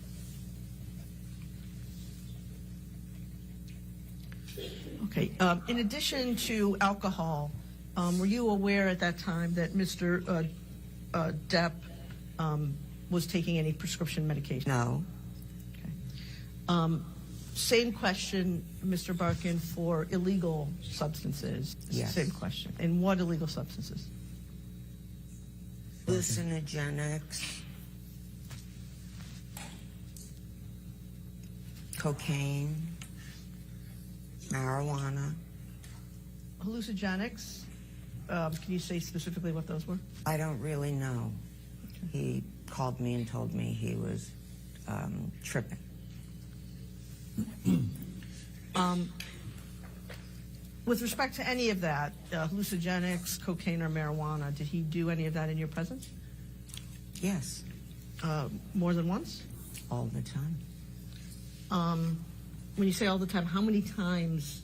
Okay. In addition to alcohol, were you aware at that time that Mr. Depp was taking any prescription medication? No. Okay. Same question, Mr. Barkin, for illegal substances. Yes. Same question. And what illegal substances? Hallucinogenics, cocaine, marijuana. Hallucinogenics, can you say specifically what those were? I don't really know. Okay. He called me and told me he was tripping. With respect to any of that, hallucinogenics, cocaine, or marijuana, did he do any of that in your presence? Yes. More than once? All the time. When you say all the time, how many times,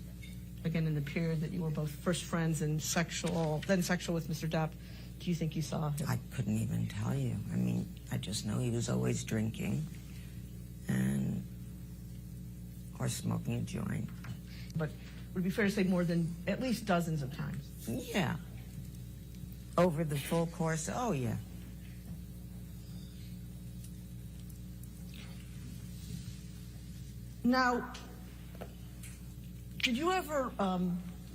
again, in the period that you were both first friends and then sexual with Mr. Depp, do you think you saw him? I couldn't even tell you. I mean, I just know he was always drinking or smoking a joint. But would it be fair to say more than at least dozens of times? Yeah. Over the full course, oh yeah. Now, did you ever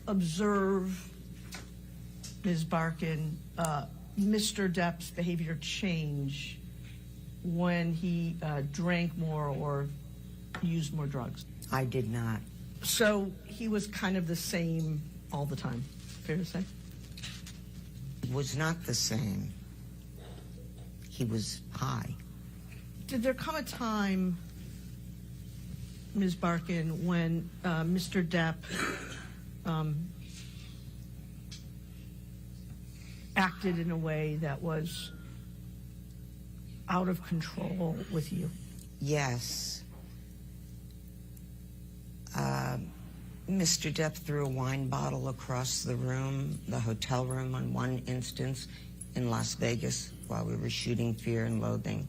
observe, Ms. Barkin, Mr. Depp's behavior change when he drank more or used more drugs? I did not. So he was kind of the same all the time, fair to say? It was not the same. He was high. Did there come a time, Ms. Barkin, when Mr. Depp acted in a way that was out of control with you? Yes. Mr. Depp threw a wine bottle across the room, the hotel room on one instance in Las Vegas while we were shooting Fear and Loathing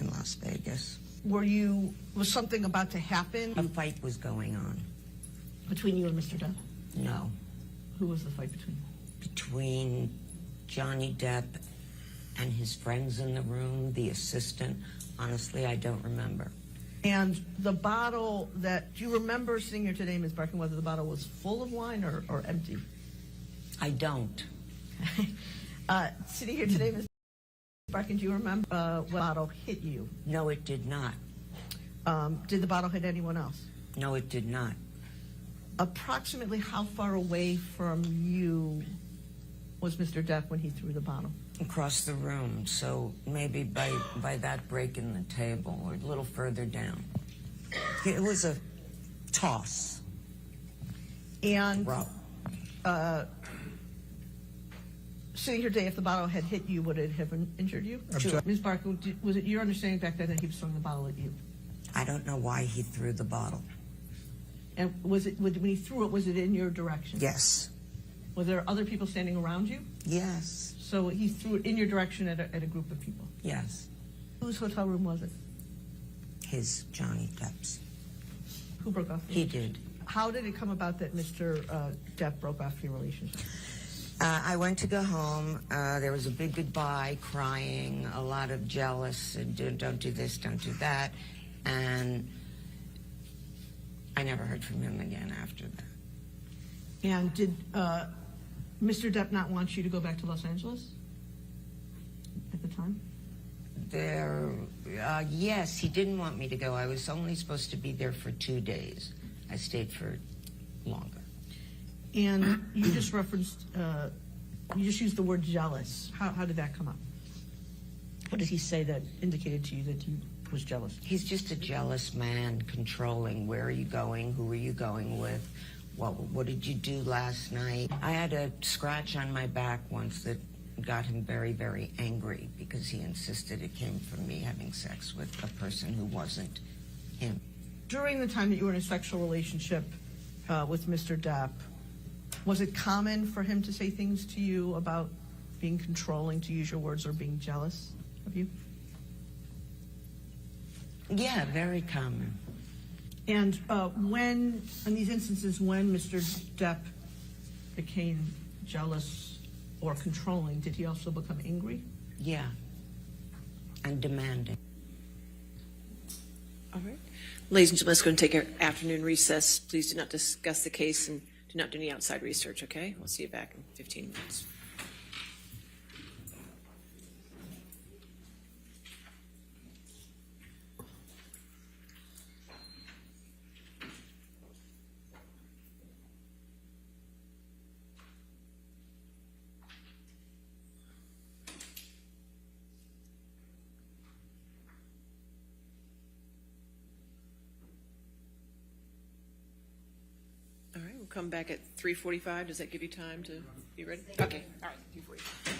in Las Vegas. Was something about to happen? A fight was going on. Between you and Mr. Depp? No. Who was the fight between you? Between Johnny Depp and his friends in the room, the assistant. Honestly, I don't remember. And the bottle do you remember sitting here today, Ms. Barkin, whether the bottle was full of wine or empty? I don't. Sitting here today, Ms. Barkin, do you remember when the bottle hit you? No, it did not. Did the bottle hit anyone else? No, it did not. Approximately how far away from you was Mr. Depp when he threw the bottle? Across the room, so maybe by that break in the table or a little further down. It was a toss. And Row. sitting here today, if the bottle had hit you, would it have injured you? Sure. Ms. Barker, was it your understanding back then that he was throwing the bottle at you? I don't know why he threw the bottle. And was it when he threw it? Was it in your direction? Yes. Were there other people standing around you? Yes. So he threw it in your direction at a group of people. Yes. Whose hotel room was it? His, Johnny Depp's. Who broke off? He did. How did it come about that Mr. Depp broke off your relationship? I went to go home. There was a big goodbye, crying, a lot of jealous, and don't do this, don't do that. And I never heard from him again after that. And did Mr. Depp not want you to go back to Los Angeles at the time? Yes, he didn't want me to go. I was only supposed to be there for 2 days. I stayed for longer. And you just referenced, you just used the word jealous. How did that come up? What did he say that indicated to you that he was jealous? He's just a jealous man, controlling. Where are you going? Who are you going with? What did you do last night? I had a scratch on my back once that got him very, very angry because he insisted it came from me having sex with a person who wasn't him. During the time that you were in a sexual relationship with Mr. Depp, was it common for him to say things to you about being controlling, to use your words, or being jealous of you? Yeah, very common. And when, in these instances, when Mr. Depp became jealous or controlling, did he also become angry? Yeah. And demanding. All right. Ladies and gentlemen, let's go and take our afternoon recess. Please do not discuss the case and do not do any outside research, okay? We'll see you back in 15 minutes. All right, we'll come back at 3:45. Does that give you time to be ready? Okay, all right, 3:45.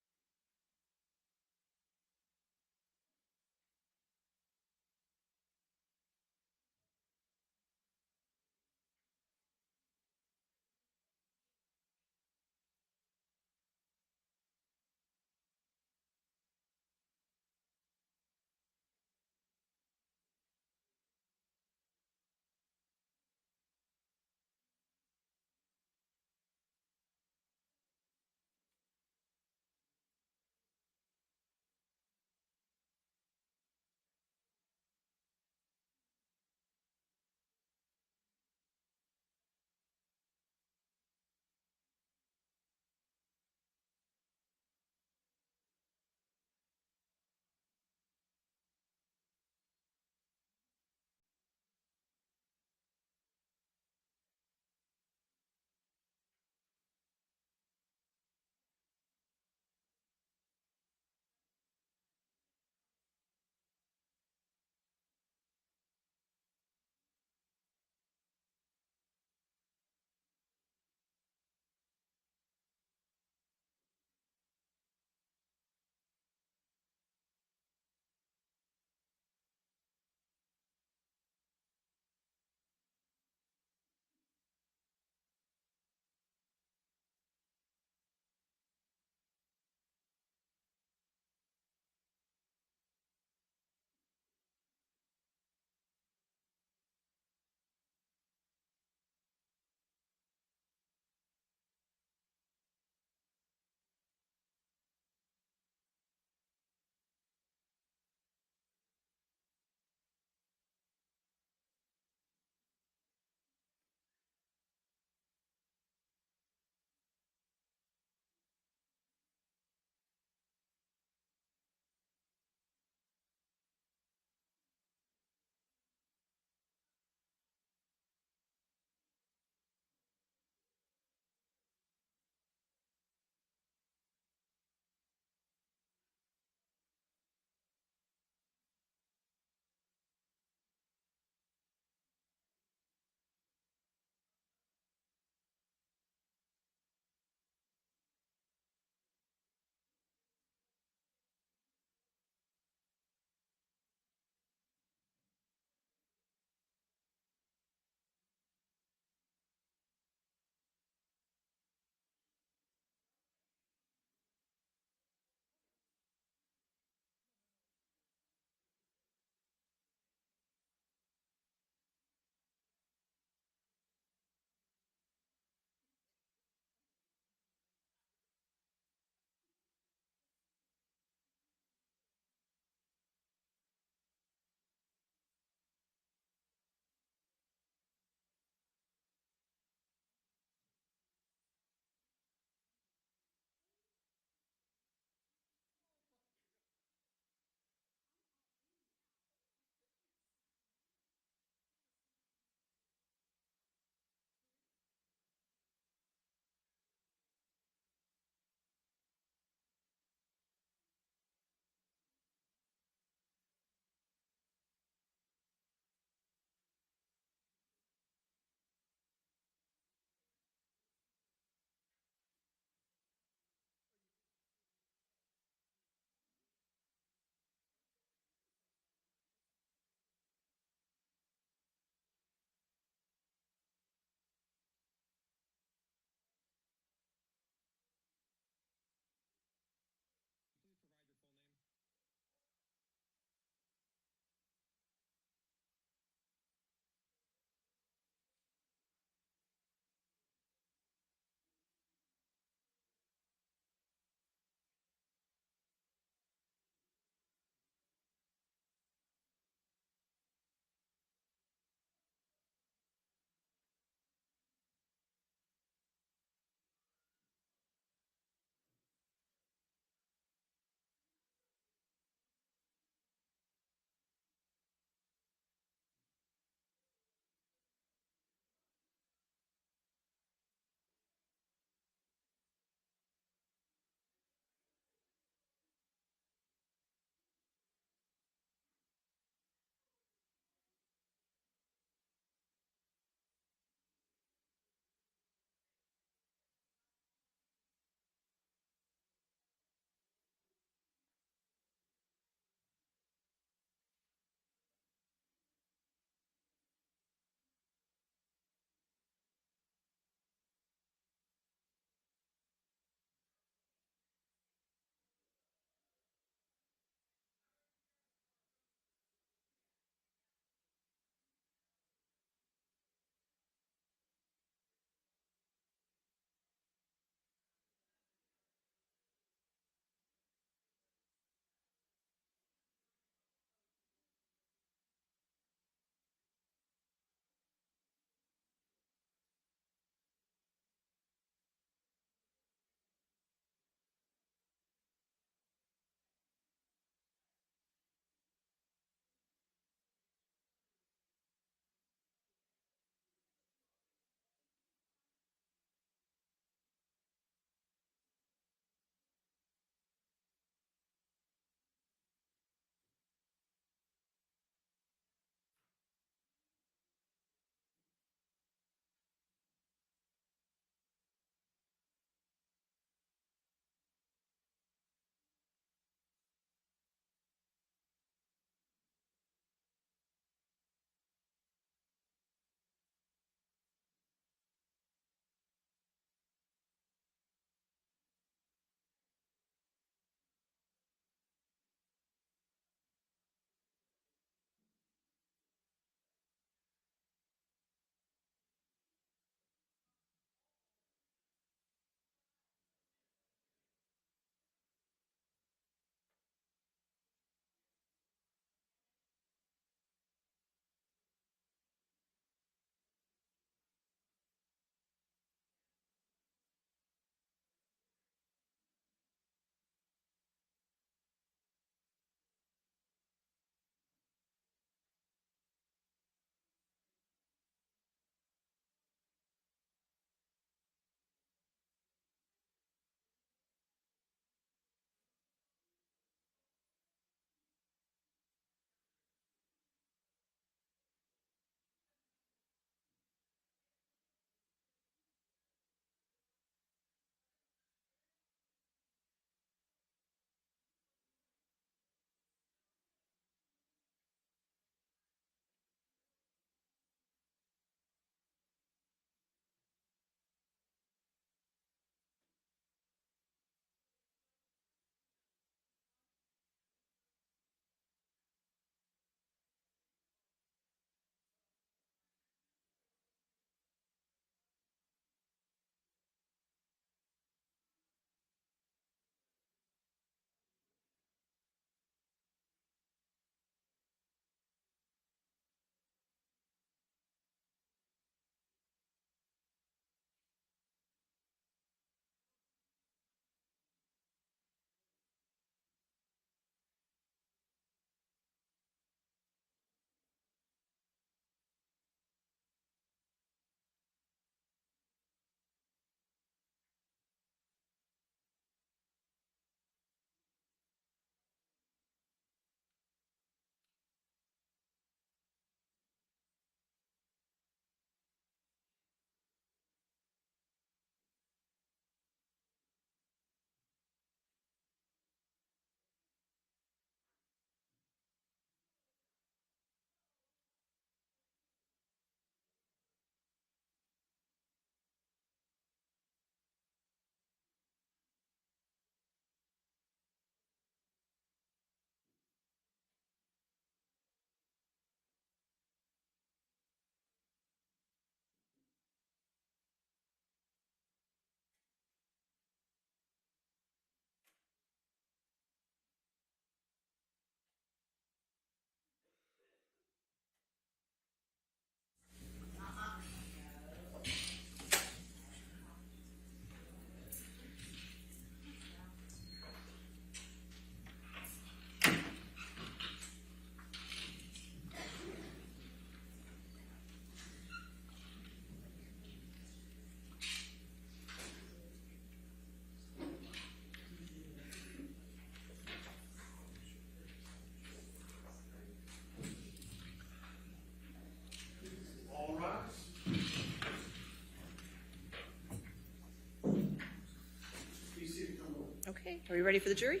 Okay, are we ready for the jury?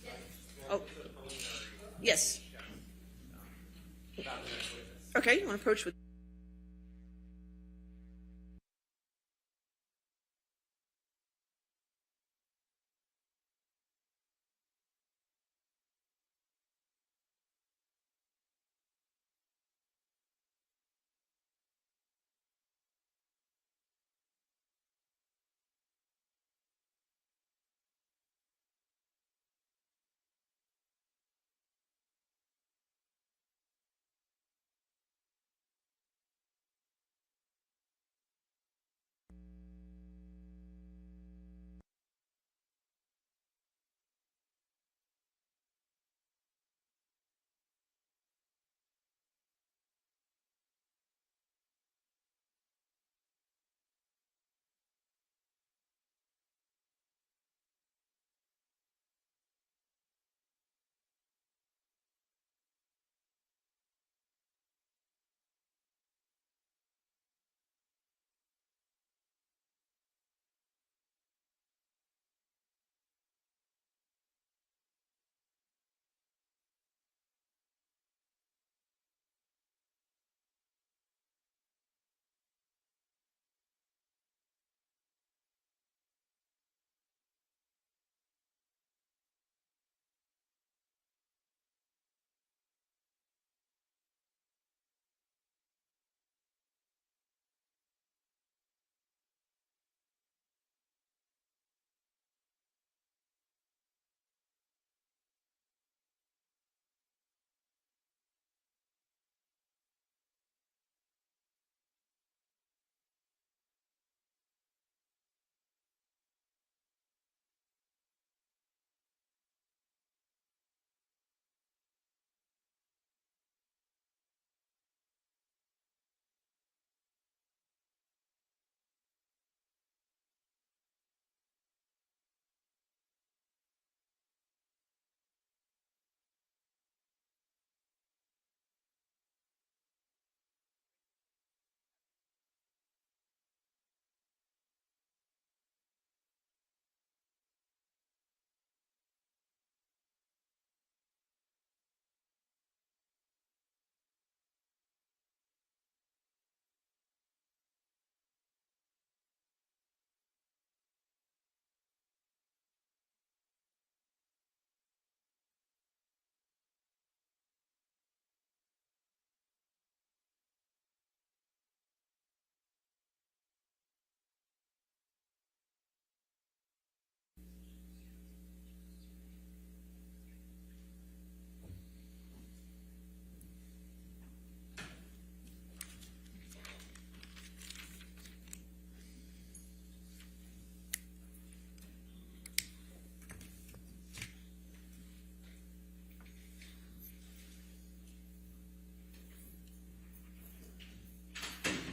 Yes. Oh, yes. Okay, you want to approach with.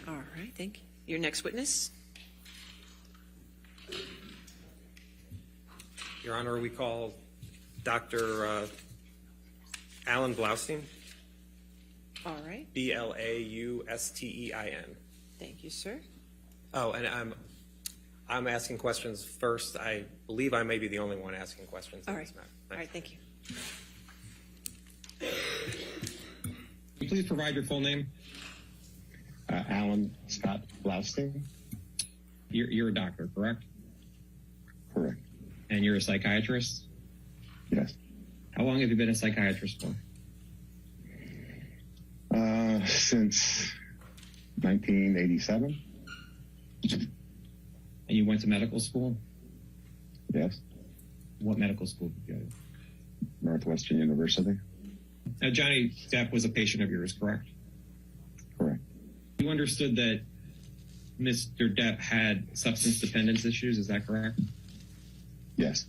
All right, thank you. Your next witness? Your Honor, we call Dr. Alan Blaustein, All right, Blaustein. thank you, sir. Oh, and I'm asking questions first. I believe I may be the only one asking questions. All on right, this matter. all right, thank you. Can you please provide your full name? Alan Scott Blaustein. You're a doctor, correct? Correct. And you're a psychiatrist? Yes. How long have you been a psychiatrist for? Since 1987. And you went to medical school? Yes. What medical school did you go to? Northwestern University. Now, Johnny Depp was a patient of yours, correct? Correct. You understood that Mr. Depp had substance dependence issues, is that correct? Yes.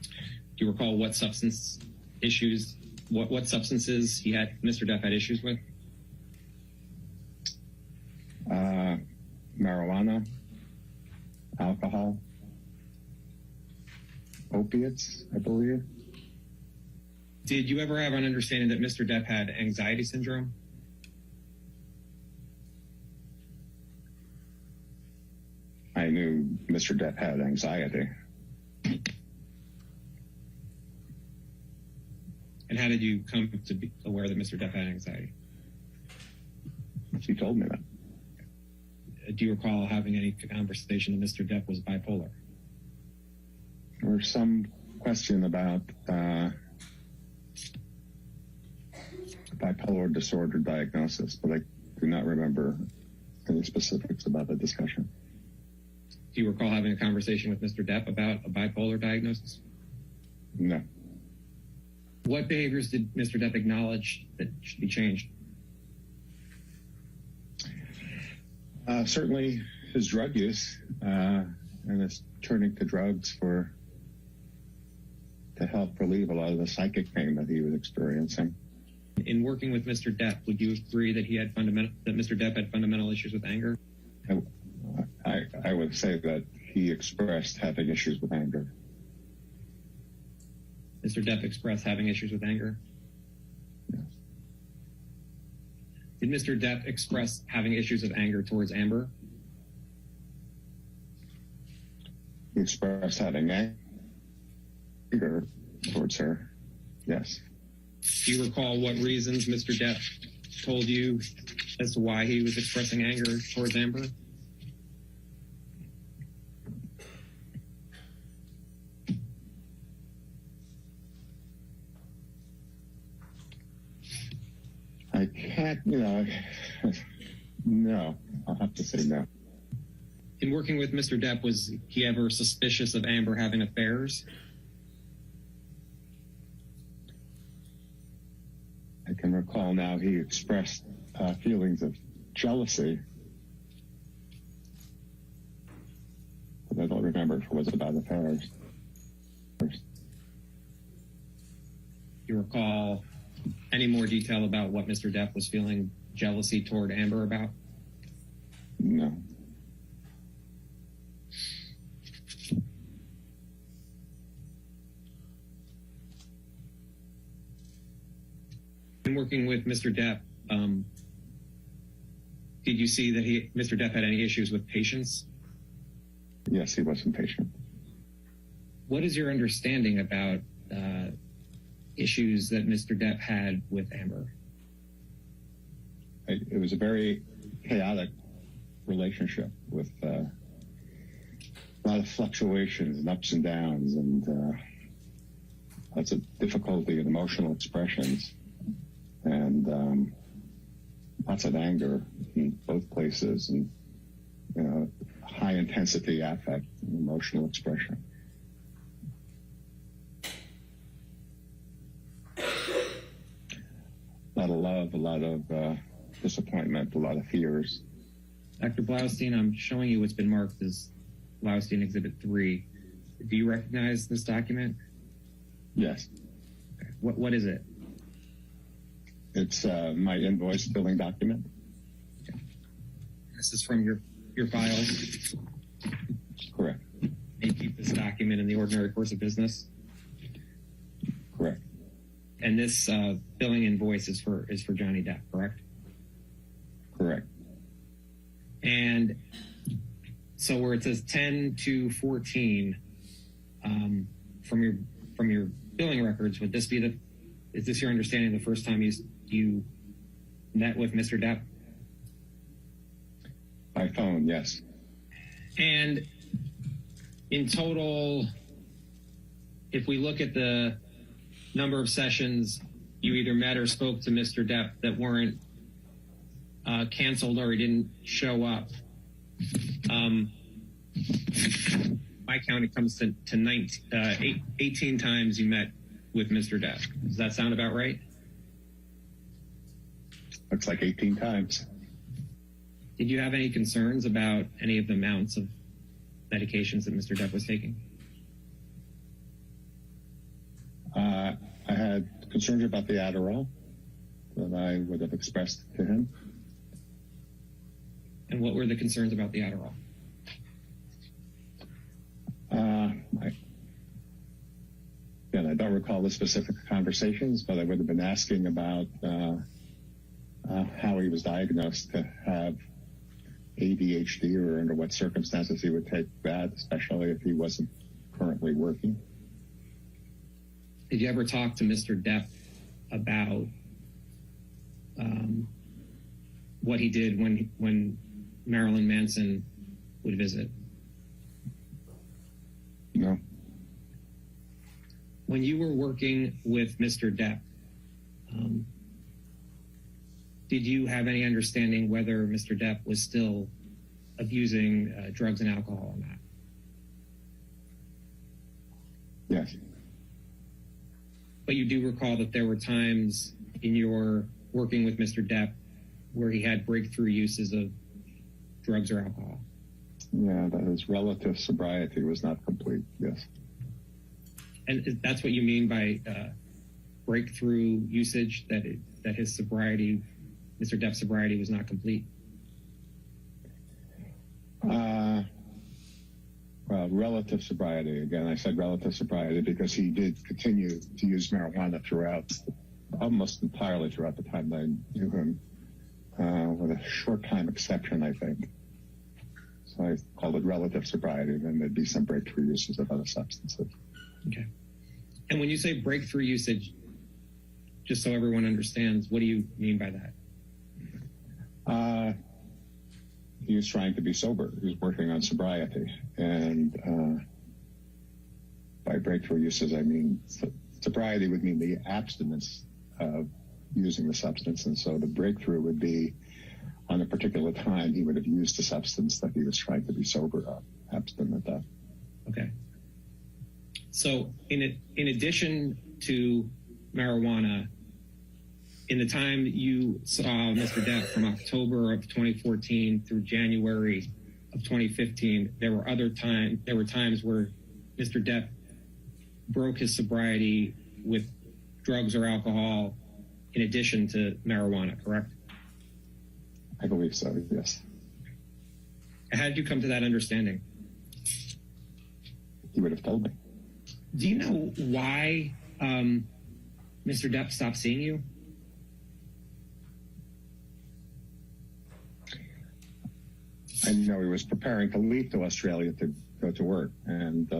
Do you recall what substance issues, what substances Mr. Depp had issues with? Marijuana, alcohol, opiates, I believe. Did you ever have an understanding that Mr. Depp had anxiety syndrome? I knew Mr. Depp had anxiety. And how did you come to be aware that Mr. Depp had anxiety? She told me that. Do you recall having any conversation that Mr. Depp was bipolar? There was some question about bipolar disorder diagnosis, but I do not remember any specifics about the discussion. Do you recall having a conversation with Mr. Depp about a bipolar diagnosis? No. What behaviors did Mr. Depp acknowledge that should be changed? Certainly his drug use and his turning to drugs to help relieve a lot of the psychic pain that he was experiencing. In working with Mr. Depp, would you agree that that Mr. Depp had fundamental issues with anger? I would say that he expressed having issues with anger. Mr. Depp expressed having issues with anger? Yes. Did Mr. Depp express having issues of anger towards Amber? He expressed having anger towards her. Yes. Do you recall what reasons Mr. Depp told you as to why he was expressing anger towards Amber? I can't, no, I'll have to say no. In working with Mr. Depp, was he ever suspicious of Amber having affairs? I can recall now he expressed feelings of jealousy, but I don't remember if it was about affairs. Do you recall any more detail about what Mr. Depp was feeling jealousy toward Amber about? No. In working with Mr. Depp, did you see that Mr. Depp had any issues with patience? Yes, he was impatient. What is your understanding about issues that Mr. Depp had with Amber? It was a very chaotic relationship with a lot of fluctuations and ups and downs and lots of difficulty in emotional expressions and lots of anger in both places and high intensity affect and emotional expression. A lot of love, a lot of disappointment, a lot of fears. Dr. Blaustein, I'm showing you what's been marked as Blaustein Exhibit 3. Do you recognize this document? Yes. Okay. What is it? It's my invoice billing document. Okay. This is from your files? Correct. You keep this document in the ordinary course of business? Correct. And this billing invoice is for Johnny Depp, correct? Correct. And so where it says 10 to 14 from your billing records, would this be is this your understanding the first time you met with Mr. Depp? By phone, yes. And in total, if we look at the number of sessions you either met or spoke to Mr. Depp that weren't canceled or he didn't show up, my count, it comes to 18 times you met with Mr. Depp. Does that sound about right? Looks like 18 times. Did you have any concerns about any of the amounts of medications that Mr. Depp was taking? I had concerns about the Adderall that I would have expressed to him. And what were the concerns about the Adderall? I don't recall the specific conversations, but I would have been asking about how he was diagnosed to have ADHD or under what circumstances he would take that, especially if he wasn't currently working. Did you ever talk to Mr. Depp about what he did when Marilyn Manson would visit? No. When you were working with Mr. Depp, did you have any understanding whether Mr. Depp was still abusing drugs and alcohol or not? Yes. But you do recall that there were times in your working with Mr. Depp where he had breakthrough uses of drugs or alcohol? Yeah, that his relative sobriety was not complete, yes. And that's what you mean by breakthrough usage, that his sobriety, Mr. Depp's sobriety, was not complete? Well, relative sobriety. Again, I said relative sobriety because he did continue to use marijuana throughout, almost entirely throughout the time that I knew him, with a short time exception, I think. So I called it relative sobriety. Then there'd be some breakthrough uses of other substances. Okay. And when you say breakthrough usage, just so everyone understands, what do you mean by that? He was trying to be sober. He was working on sobriety. And by breakthrough uses, I mean sobriety would mean the abstinence of using the substance. And so the breakthrough would be on a particular time he would have used the substance that he was trying to be sober of, abstinent of. Okay. So in addition to marijuana, in the time you saw Mr. Depp from October of 2014 through January of 2015, there were times where Mr. Depp broke his sobriety with drugs or alcohol in addition to marijuana, correct? I believe so, yes. How did you come to that understanding? He would have told me. Do you know why Mr. Depp stopped seeing you? I know he was preparing to leave to Australia to go to work, and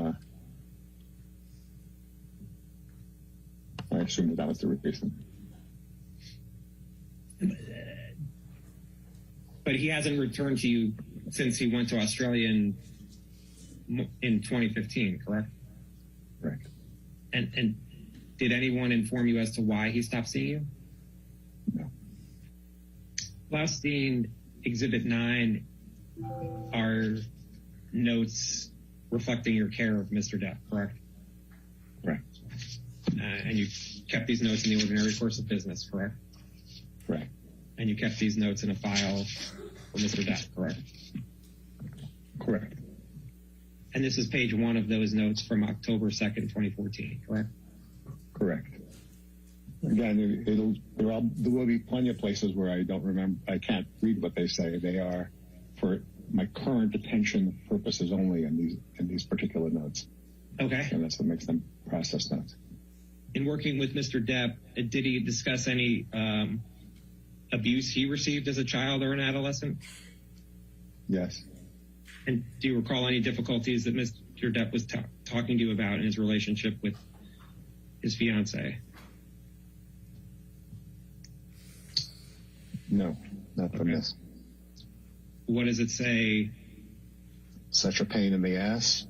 I assumed that was the reason. But he hasn't returned to you since he went to Australia in 2015, correct? Correct. And did anyone inform you as to why he stopped seeing you? No. Blaustein Exhibit 9 are notes reflecting your care of Mr. Depp, correct? Correct. And you kept these notes in the ordinary course of business, correct? Correct. And you kept these notes in a file for Mr. Depp, correct? Correct. And this is page 1 of those notes from October 2nd, 2014, correct? Correct. Again, there will be plenty of places where I don't remember, I can't read what they say. They are for my current attention purposes only in these particular notes. Okay. And that's what makes them process notes. In working with Mr. Depp, did he discuss any abuse he received as a child or an adolescent? Yes. And do you recall any difficulties that Mr. Depp was talking to you about in his relationship with his fiancée? No, not from this. What does it say? Such a pain in the ass.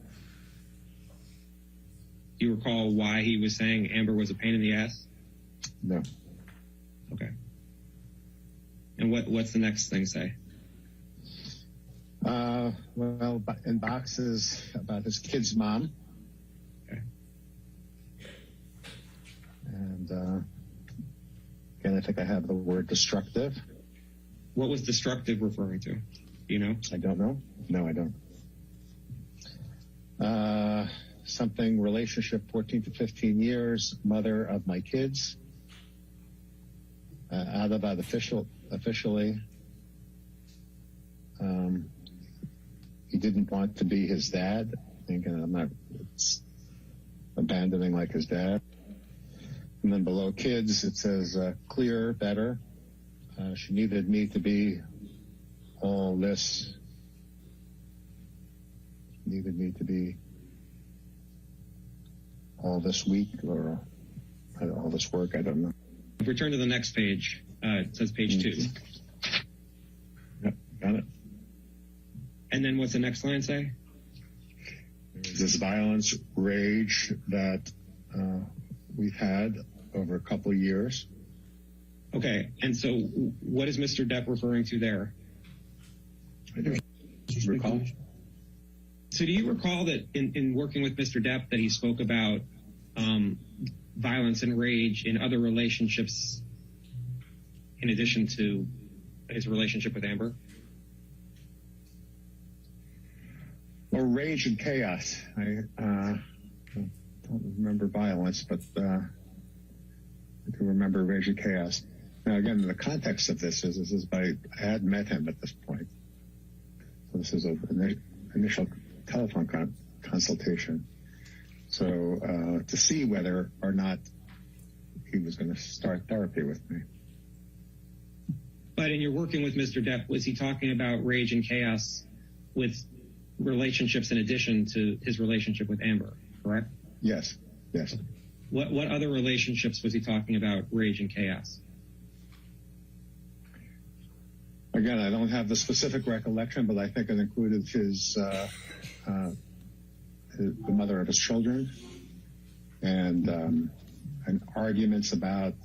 Do you recall why he was saying Amber was a pain in the ass? No. Okay. And what's the next thing say? Well, in boxes about his kid's mom. Okay. And again, I think I have the word destructive. What was destructive referring to? Do you know? I don't know. No, I don't. Something relationship 14 to 15 years, mother of my kids. Out about officially. He didn't want to be his dad. Thinking I'm not abandoning like his dad. And then below kids, it says clear, better. She needed me to be all this. Needed me to be all this week or all this work. I don't know. If we turn to the next page, it says page 2. Yep, got it. And then what's the next line say? This violence, rage that we've had over a couple of years. Okay, and so what is Mr. Depp referring to there? I don't recall. So do you recall that in working with Mr. Depp that he spoke about violence and rage in other relationships in addition to his relationship with Amber? Well, rage and chaos. I don't remember violence, but I do remember rage and chaos. Now, again, the context of this is I had met him at this point. So this is an initial telephone consultation. So to see whether or not he was going to start therapy with me. But in your working with Mr. Depp, was he talking about rage and chaos with relationships in addition to his relationship with Amber, correct? Yes. What other relationships was he talking about rage and chaos? Again, I don't have the specific recollection, but I think it included the mother of his children, and arguments about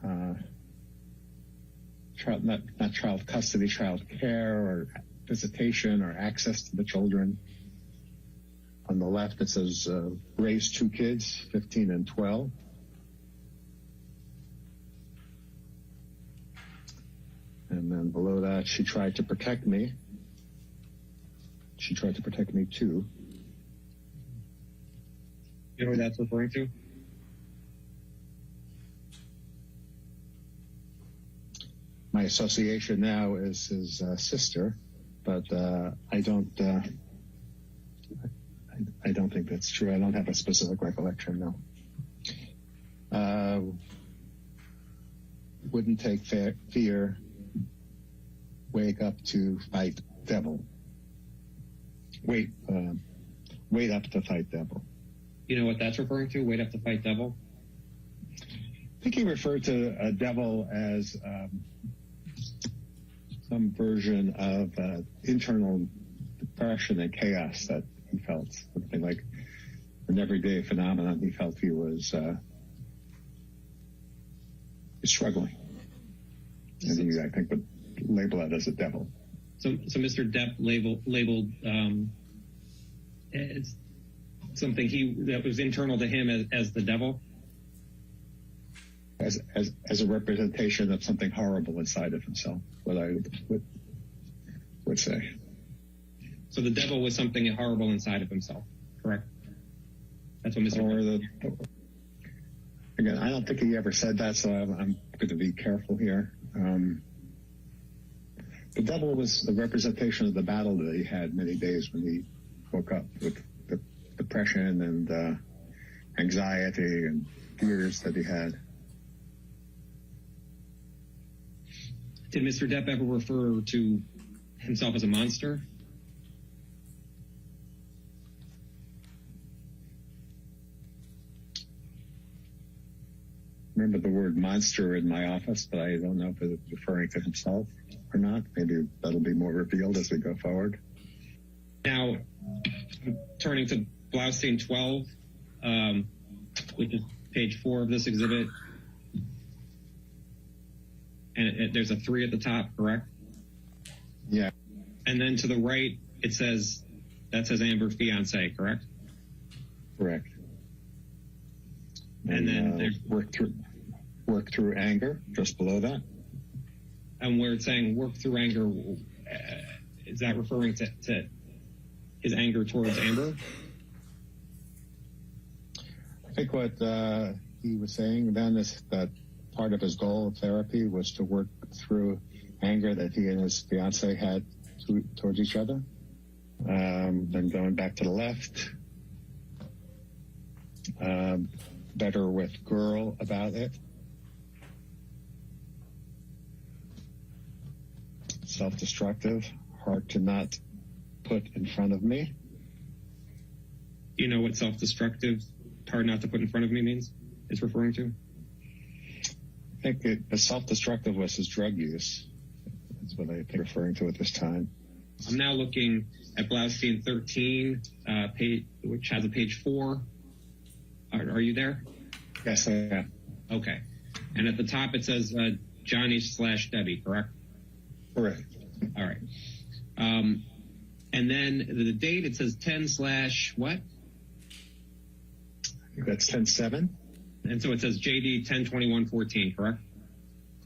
not child custody, child care, or visitation, or access to the children. On the left, it says raise 2 kids, 15 and 12. And then below that, she tried to protect me. She tried to protect me too. You know what that's referring to? My association now is his sister, but I don't think that's true. I don't have a specific recollection, no. Wouldn't take fear. Wake up to fight devil. Wait up to fight devil. You know what that's referring to? Wait up to fight devil? I think he referred to a devil as some version of internal depression and chaos that he felt. Something like an everyday phenomenon he felt he was struggling. And he, I think, would label that as a devil. So Mr. Depp labeled it's something that was internal to him as the devil? As a representation of something horrible inside of himself, what I would say. So the devil was something horrible inside of himself, correct? That's what Mr. Again, I don't think he ever said that, so I'm going to be careful here. The devil was the representation of the battle that he had many days when he woke up with the depression and anxiety and fears that he had. Did Mr. Depp ever refer to himself as a monster? Remember the word monster in my office, but I don't know if it's referring to himself or not. Maybe that'll be more revealed as we go forward. Now, turning to Blaustein 12, which is page 4 of this exhibit, and there's a 3 at the top, correct? Yeah. And then to the right, that says Amber fiance, correct? Correct. And then there's work through anger just below that. And where it's saying work through anger, is that referring to his anger towards Amber? I think what he was saying then is that part of his goal of therapy was to work through anger that he and his fiance had towards each other. Then going back to the left, better with girl about it. Self-destructive, hard to not put in front of me. You know what self-destructive hard not to put in front of me means it's referring to? I think the self-destructive was his drug use. That's what I think referring to at this time. I'm now looking at Blaustein 13, which has a page 4. Are you there? Yes, I am. Okay. And at the top it says Johnny/Debbie, correct? Correct. All right. And then the date, it says 10/what? That's 10/7. And so it says JD 10/21/14, correct?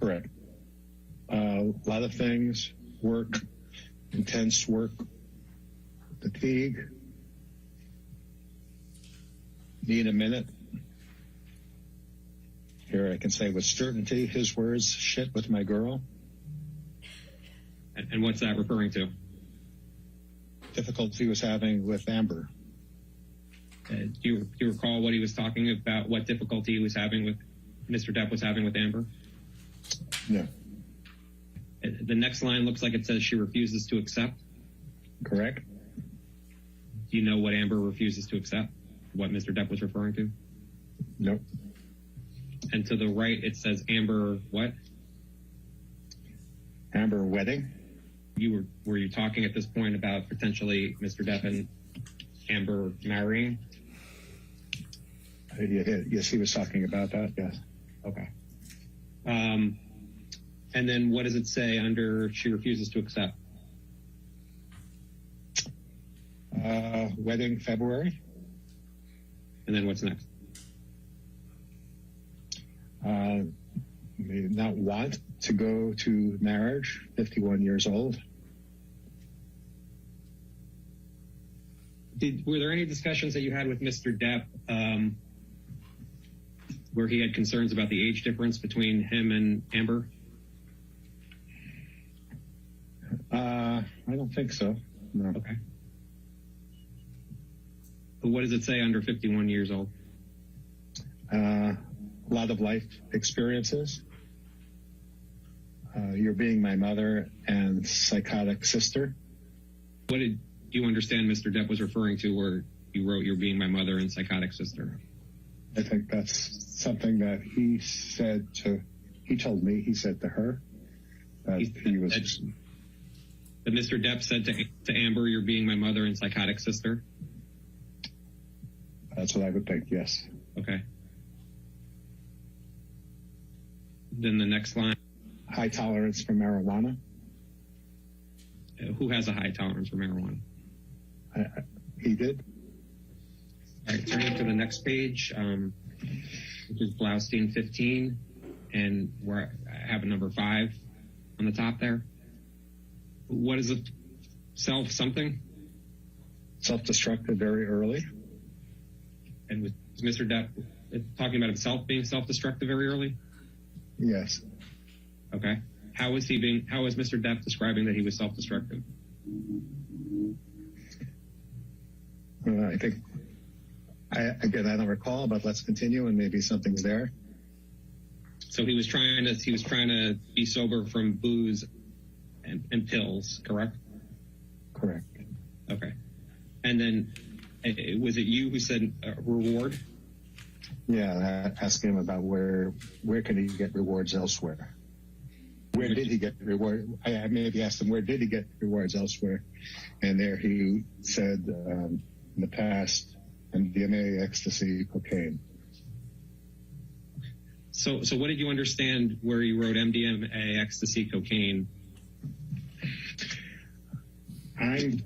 Correct. A lot of things, work, intense work, fatigue. Need a minute. Here I can say with certainty, his words, shit with my girl. And what's that referring to? Difficulty he was having with Amber. Do you recall what he was talking about, what difficulty he was having with, Mr. Depp was having with Amber? No. The next line looks like it says she refuses to accept. Correct. Do you know what Amber refuses to accept? What Mr. Depp was referring to? Nope. And to the right, it says Amber what? Amber wedding. Were you talking at this point about potentially Mr. Depp and Amber marrying? Yes, he was talking about that, yes. Okay. And then what does it say under she refuses to accept? Wedding February. And then what's next? May not want to go to marriage, 51 years old. Were there any discussions that you had with Mr. Depp where he had concerns about the age difference between him and Amber? I don't think so. No. Okay. But what does it say under 51 years old? A lot of life experiences. You're being my mother and psychotic sister. What did you understand Mr. Depp was referring to where you wrote you're being my mother and psychotic sister? I think that's something that he told me he said to her. That But Mr. Depp said to Amber, you're being my mother and psychotic sister? That's what I would think, yes. Okay. Then the next line. High tolerance for marijuana. Who has a high tolerance for marijuana? He did. All right, turning to the next page, which is Blaustein 15, and where I have a number 5 on the top there. What is it? Something? Self-destructive very early. And was Mr. Depp talking about himself being self-destructive very early? Yes. Okay. How is Mr. Depp describing that he was self-destructive? I think, I don't recall, but let's continue and maybe something's there. So he was trying to be sober from booze and pills, correct? Correct. Okay. And then was it you who said reward? Yeah, asking him about where can he get rewards elsewhere? Where did he get reward? I maybe asked him where did he get rewards elsewhere, and there he said in the past MDMA, ecstasy, cocaine. So what did you understand where you wrote MDMA, ecstasy, cocaine? I'm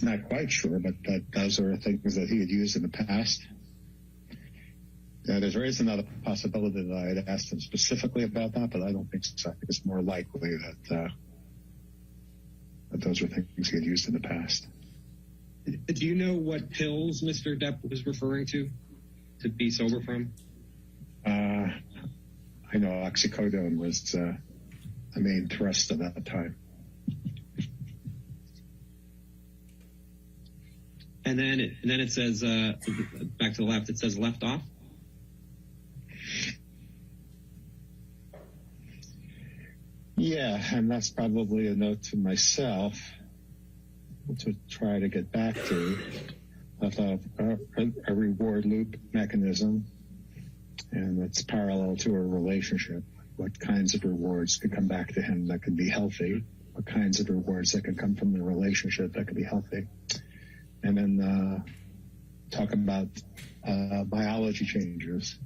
not quite sure, but those are things that he had used in the past. There is another possibility that I had asked him specifically about that, but I don't think so. I think it's more likely that those were things he had used in the past. Do you know what pills Mr. Depp was referring to be sober from? I know oxycodone was the main thrust of that time. And then it says, back to the left, it says left off. Yeah, and that's probably a note to myself to try to get back to. of a reward loop mechanism, and it's parallel to a relationship. What kinds of rewards could come back to him that could be healthy? What kinds of rewards that could come from the relationship that could be healthy? And then talk about biology changes.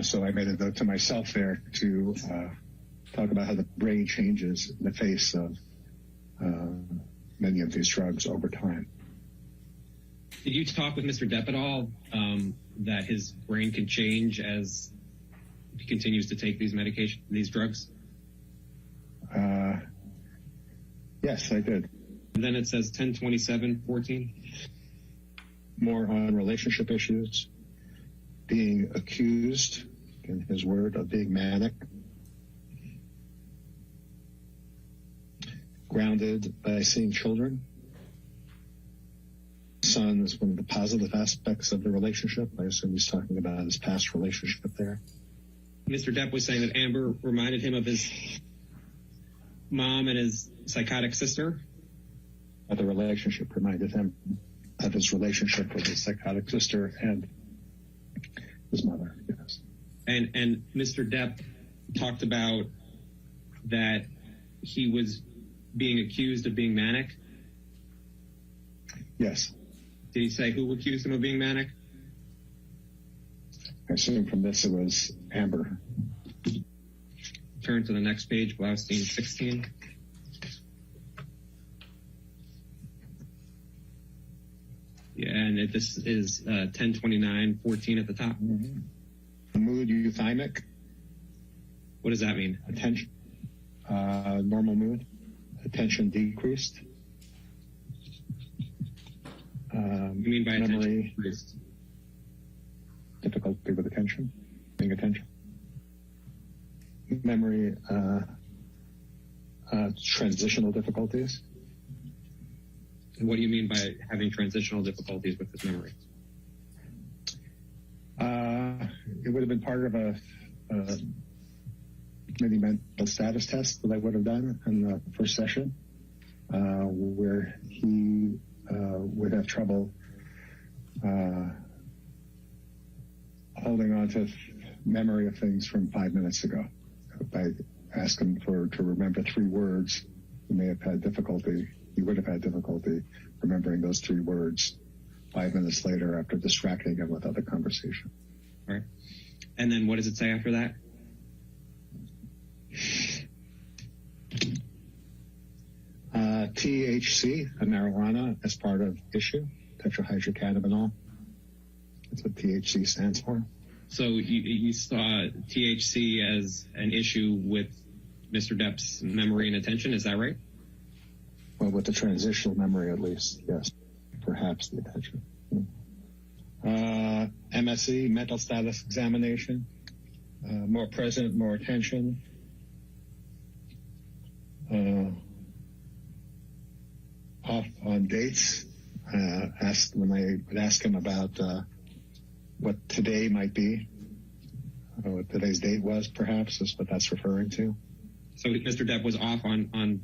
So I made a note to myself there to talk about how the brain changes in the face of many of these drugs over time. Did you talk with Mr. Depp at all that his brain can change as he continues to take these drugs? Yes, I did. And then it says 10/27/14. More on relationship issues, being accused, in his word, of being manic, grounded by seeing children. Son is one of the positive aspects of the relationship. I assume he's talking about his past relationship there. Mr. Depp was saying that Amber reminded him of his mom and his psychotic sister. The relationship reminded him of his relationship with his psychotic sister and his mother, yes. And Mr. Depp talked about that he was being accused of being manic. Yes. Did he say who accused him of being manic? I assume from this it was Amber. Turn to the next page, Blaustein 16. Yeah, and this is 10/29/14 at the top. Mm-hmm. The mood euthymic. What does that mean? Attention. Normal mood. Attention decreased. You mean by memory attention decreased? Difficulty with attention, paying attention. Memory, transitional difficulties. And what do you mean by having transitional difficulties with his memory? It would have been part of a maybe mental status test that I would have done in the first session, where he would have trouble holding on to memory of things from 5 minutes ago. If I asked him to remember 3 words, he would have had difficulty remembering those 3 words 5 minutes later after distracting him with other conversation. All right. And then what does it say after that? THC, a marijuana, as part of issue, tetrahydrocannabinol. That's what THC stands for. So you saw THC as an issue with Mr. Depp's memory and attention, is that right? Well, with the transitional memory, at least, yes. Perhaps the attention. MSE, mental status examination. More present, more attention. Off on dates. When I would ask him about what today might be, what today's date was, perhaps, is what that's referring to. So Mr. Depp was off on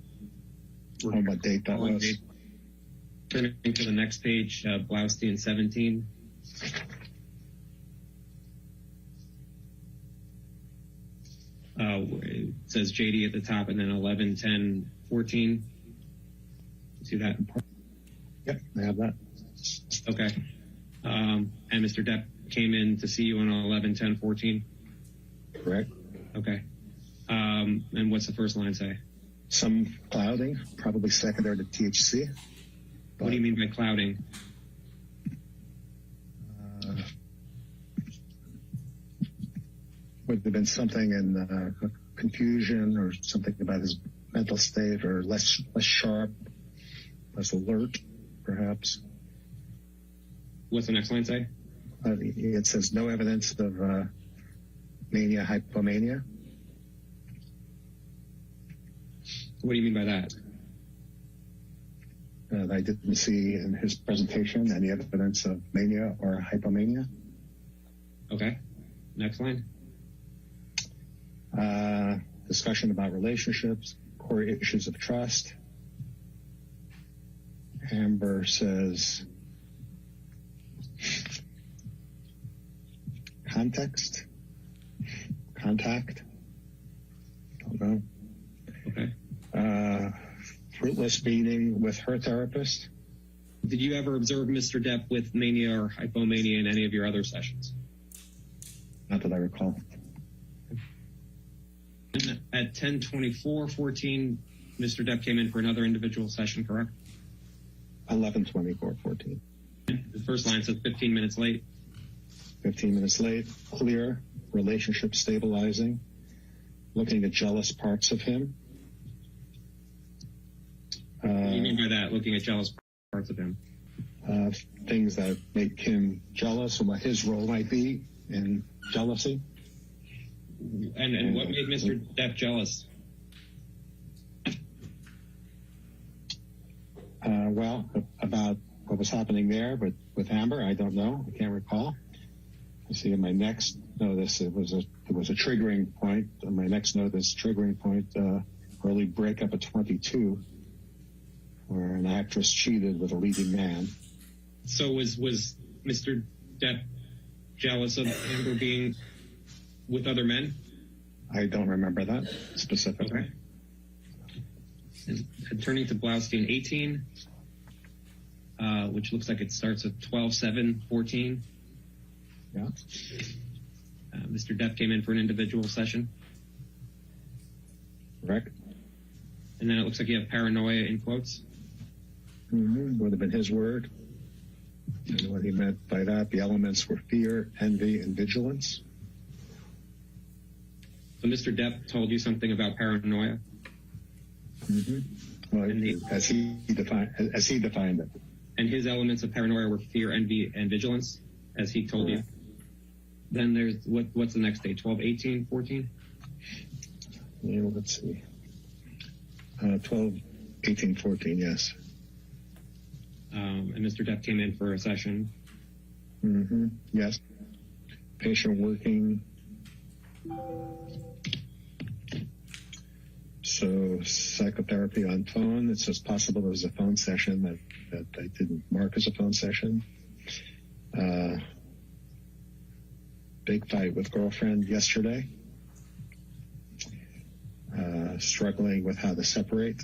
what date that was. Date. Turning to the next page, Blaustein 17. It says JD at the top, and then 11/10/14. See that? Yep, I have that. Okay. And Mr. Depp came in to see you on 11/10/14. Correct. Okay. And what's the first line say? Some clouding, probably secondary to THC. What do you mean by clouding? Would have been something in confusion or something about his mental state, or less sharp, less alert, perhaps. What's the next line say? It says no evidence of mania, hypomania. What do you mean by that? I didn't see in his presentation any evidence of mania or hypomania. Okay. Next line. Discussion about relationships, core issues of trust. Amber says contact. Don't know. Okay. Fruitless meeting with her therapist. Did you ever observe Mr. Depp with mania or hypomania in any of your other sessions? Not that I recall. And at 10:24:14, Mr. Depp came in for another individual session, correct? 11:24:14. The first line says 15 minutes late. 15 minutes late. Clear. Relationship stabilizing. Looking at jealous parts of him. What do you mean by that, looking at jealous parts of him? Things that make him jealous and what his role might be in jealousy. And what made Mr. Depp jealous? Well, about what was happening there, but with Amber, I don't know. I can't recall. I see in my next notice it was a triggering point. On my next notice, triggering point, early breakup at 22, where an actress cheated with a leading man. So was Mr. Depp jealous of Amber being with other men? I don't remember that specifically. Okay. And turning to Blaustein 18, which looks like it starts at 12:07:14. Yeah. Mr. Depp came in for an individual session. Correct. And then it looks like you have paranoia in quotes. Mm-hmm. Would have been his word. And what he meant by that, the elements were fear, envy, and vigilance. So Mr. Depp told you something about paranoia? Mm-hmm. Well, as he defined it. And his elements of paranoia were fear, envy, and vigilance, as he told you. Then there's what's the next day? 12:18:14. Yeah, let's see. 12:18:14. Yes. And Mr. Depp came in for a session. Mm-hmm. Yes. Patient working. So psychotherapy on phone. It's just possible there was a phone session that I didn't mark as a phone session. Big fight with girlfriend yesterday. Struggling with how to separate.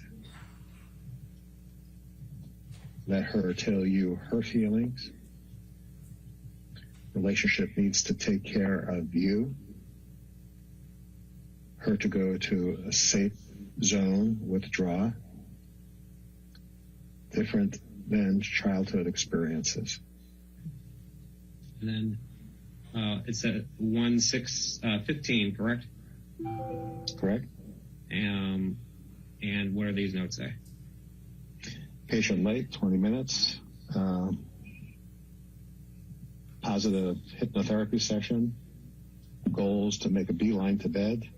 Let her tell you her feelings. Relationship needs to take care of you. Her to go to a safe zone, withdraw. Different than childhood experiences. And then it's at 1:06:15, correct? Correct. And what do these notes say? Patient late, 20 minutes. Positive hypnotherapy session. Goals to make a beeline to bed.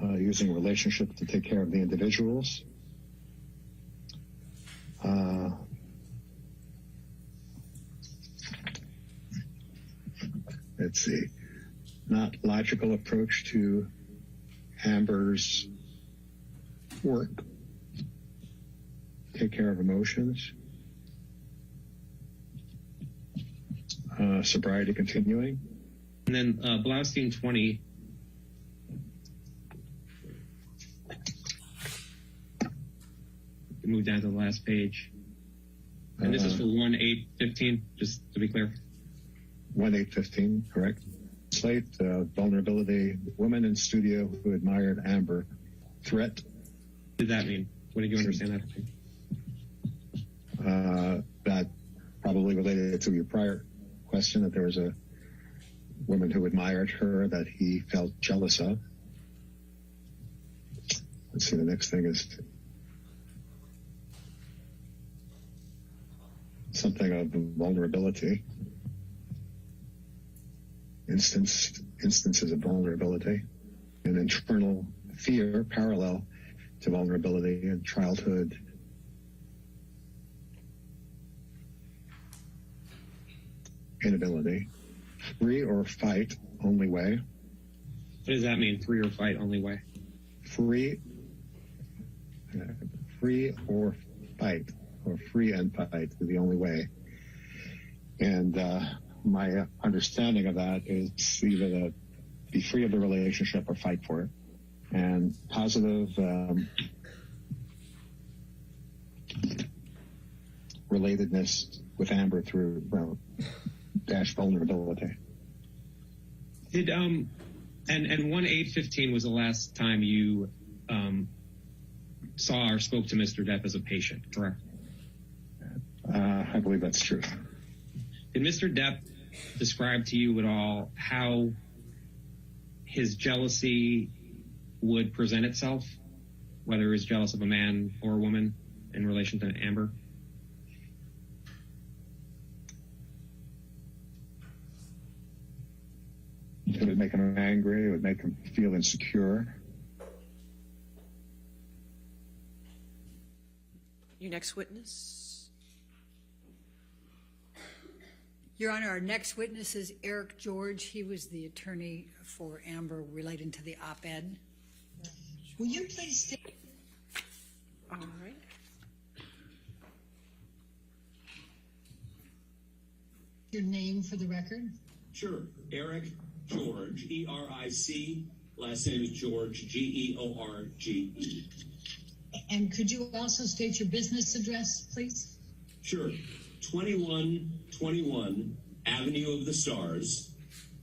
Using relationship to take care of the individuals. Let's see. Not logical approach to Amber's work. Take care of emotions. Sobriety continuing. And then Blaustein 20. Move down to the last page. And this is for 1:08:15, just to be clear. 1:08:15, correct. Slate, vulnerability, woman in studio who admired Amber. Threat. What did that mean? What did you understand that to mean? That probably related to your prior question, that there was a woman who admired her that he felt jealous of. Let's see, the next thing is something of vulnerability. Instances of vulnerability and internal fear parallel to vulnerability in childhood. Inability. Free or fight, only way. What does that mean, free or fight, only way? Free or fight, or free and fight is the only way. And my understanding of that is either to be free of the relationship or fight for it. And positive relatedness with Amber through dash vulnerability. Did and 1/8/15 was the last time you saw or spoke to Mr. Depp as a patient, correct? I believe that's true. Did Mr. Depp describe to you at all how his jealousy would present itself, whether he was jealous of a man or a woman in relation to Amber? It would make him angry. It would make him feel insecure. Your next witness. Your Honor, our next witness is Eric George. He was the attorney for Amber relating to the op-ed. Will you please state All right. your name for the record? Sure. Eric George, E-R-I-C. Last name is George, G-E-O-R-G-E. And could you also state your business address, please? Sure. 2121 Avenue of the Stars,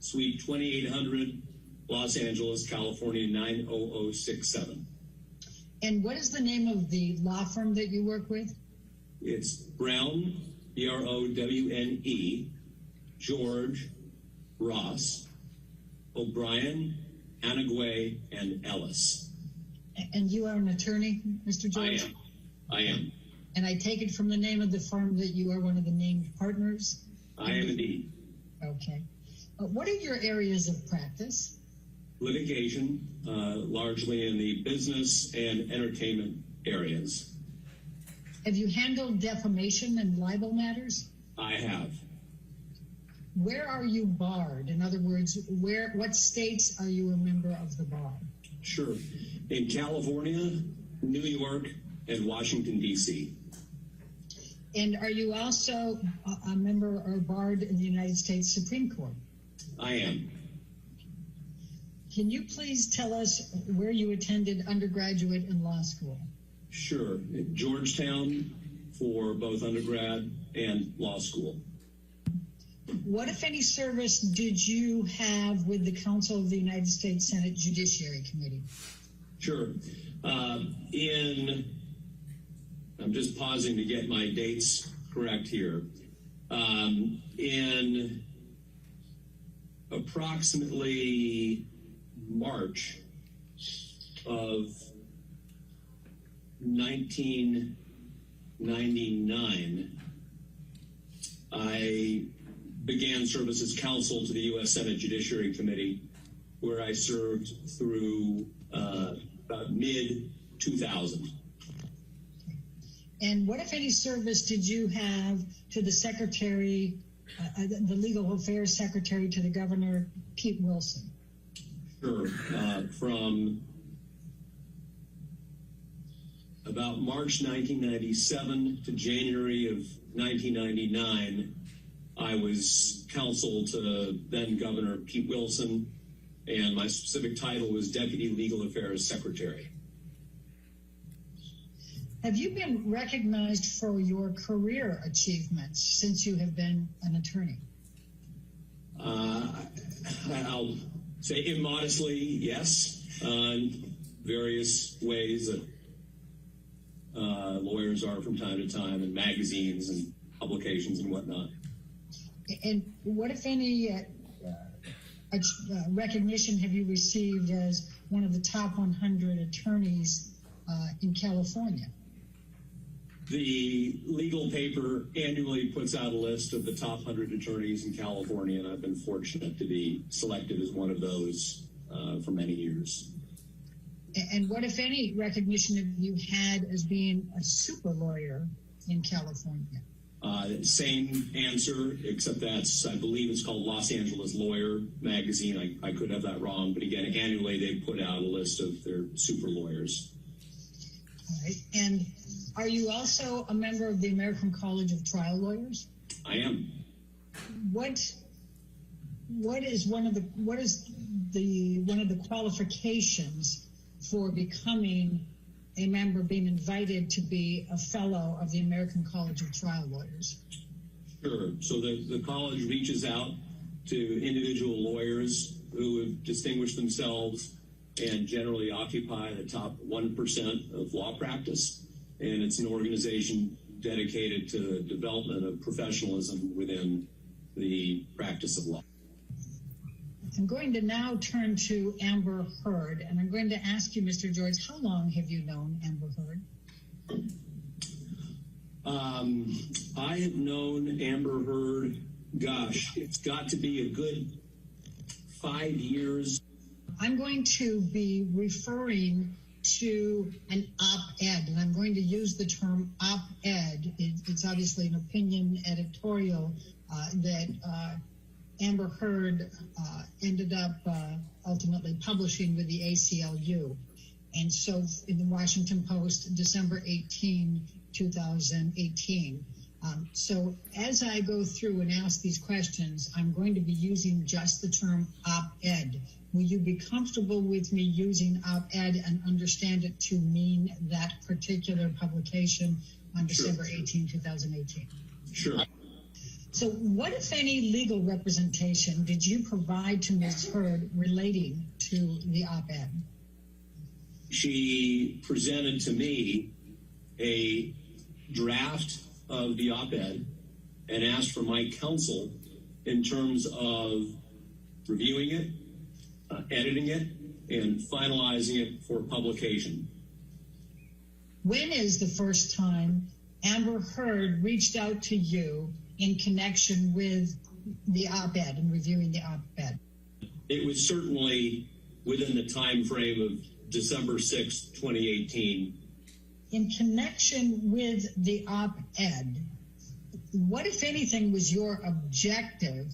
Suite 2800, Los Angeles, California, 90067. And what is the name of the law firm that you work with? It's Brown, B-R-O-W-N-E, George, Ross, O'Brien, Anagway, and Ellis. And you are an attorney, Mr. George? I am. And I take it from the name of the firm that you are one of the named partners? I am indeed. Okay. What are your areas of practice? Litigation, largely in the business and entertainment areas. Have you handled defamation and libel matters? I have. Where are you barred? In other words, what states are you a member of the bar? Sure. In California, New York, and Washington, D.C. And are you also a member or barred in the United States Supreme Court? I am. Can you please tell us where you attended undergraduate and law school? Sure. At Georgetown for both undergrad and law school. What, if any, service did you have with the Council of the United States Senate Judiciary Committee? Sure. I'm just pausing to get my dates correct here. In approximately March of 1999, I began service as counsel to the U.S. Senate Judiciary Committee, where I served through about mid-2000. And what, if any, service did you have to the Secretary, the Legal Affairs Secretary to the Governor, Pete Wilson? Sure. From about March 1997 to January of 1999, I was counsel to then Governor Pete Wilson, and my specific title was Deputy Legal Affairs Secretary. Have you been recognized for your career achievements since you have been an attorney? I'll say immodestly, yes, in various ways that lawyers are from time to time in magazines and publications and whatnot. And what, if any, recognition have you received as one of the top 100 attorneys in California? The legal paper annually puts out a list of the top 100 attorneys in California, and I've been fortunate to be selected as one of those for many years. And what, if any, recognition have you had as being a super lawyer in California? Same answer, except that's, I believe it's called Los Angeles Lawyer magazine. I could have that wrong, but again, annually they put out a list of their super lawyers. All right. And are you also a member of the American College of Trial Lawyers? I am. What what is one of the qualifications for becoming a member, being invited to be a fellow of the American College of Trial Lawyers? Sure. So the college reaches out to individual lawyers who have distinguished themselves and generally occupy the top 1% of law practice. And it's an organization dedicated to the development of professionalism within the practice of law. I'm going to now turn to Amber Heard, and I'm going to ask you, Mr. George, how long have you known Amber Heard? I have known Amber Heard, gosh, it's got to be a good 5 years. I'm going to be referring to an op-ed, and I'm going to use the term op-ed. It's obviously an opinion editorial that Amber Heard ended up ultimately publishing with the ACLU. And so in the Washington Post, December 18, 2018. So as I go through and ask these questions, I'm going to be using just the term op-ed. Will you be comfortable with me using op-ed and understand it to mean that particular publication on December 18, 2018? Sure. So what, if any, legal representation did you provide to Ms. Heard relating to the op-ed? She presented to me a draft of the op-ed and asked for my counsel in terms of reviewing it, editing it, and finalizing it for publication. When is the first time Amber Heard reached out to you in connection with the op-ed and reviewing the op-ed? It was certainly within the time frame of December 6, 2018. In connection with the op-ed, what, if anything, was your objective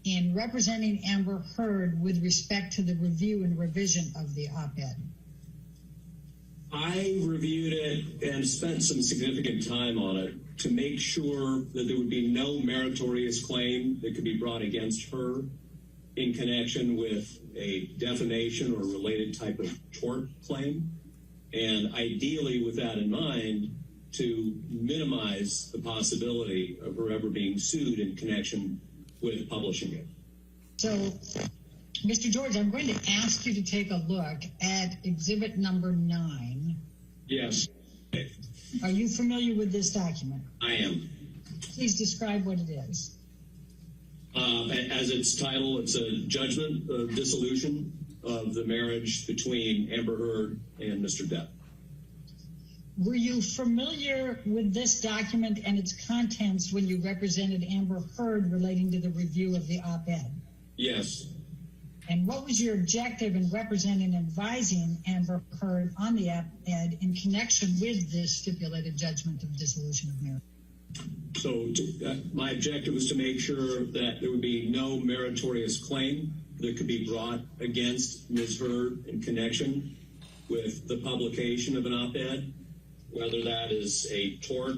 in representing Amber Heard with respect to the review and revision of the op-ed? I reviewed it and spent some significant time on it to make sure that there would be no meritorious claim that could be brought against her in connection with a defamation or related type of tort claim. And ideally, with that in mind, to minimize the possibility of her ever being sued in connection with publishing it. So, Mr. George, I'm going to ask you to take a look at exhibit number 9. Yes. Are you familiar with this document? I am. Please describe what it is. As its title, it's a judgment of dissolution of the marriage between Amber Heard and Mr. Depp. Were you familiar with this document and its contents when you represented Amber Heard relating to the review of the op-ed? Yes. And what was your objective in representing and advising Amber Heard on the op-ed in connection with this stipulated judgment of dissolution of marriage? So my objective was to make sure that there would be no meritorious claim that could be brought against Ms. Heard in connection with the publication of an op-ed, whether that is a tort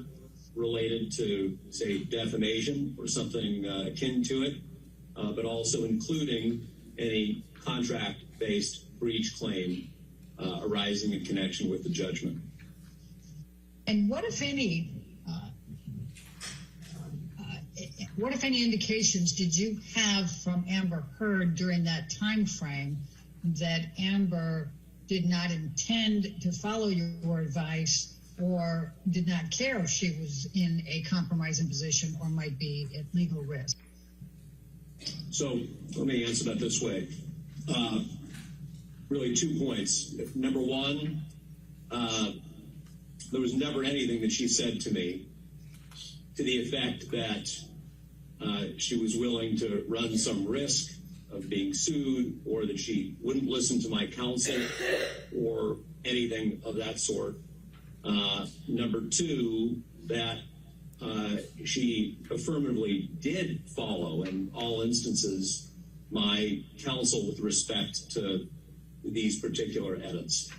related to, say, defamation or something akin to it, but also including any contract-based breach claim arising in connection with the judgment. And what, if any, indications did you have from Amber Heard during that time frame that Amber did not intend to follow your advice or did not care if she was in a compromising position or might be at legal risk? So let me answer that this way. Really 2 points. Number one, there was never anything that she said to me to the effect that she was willing to run some risk of being sued or that she wouldn't listen to my counsel or anything of that sort. Number two, that she affirmatively did follow in all instances my counsel with respect to these particular edits.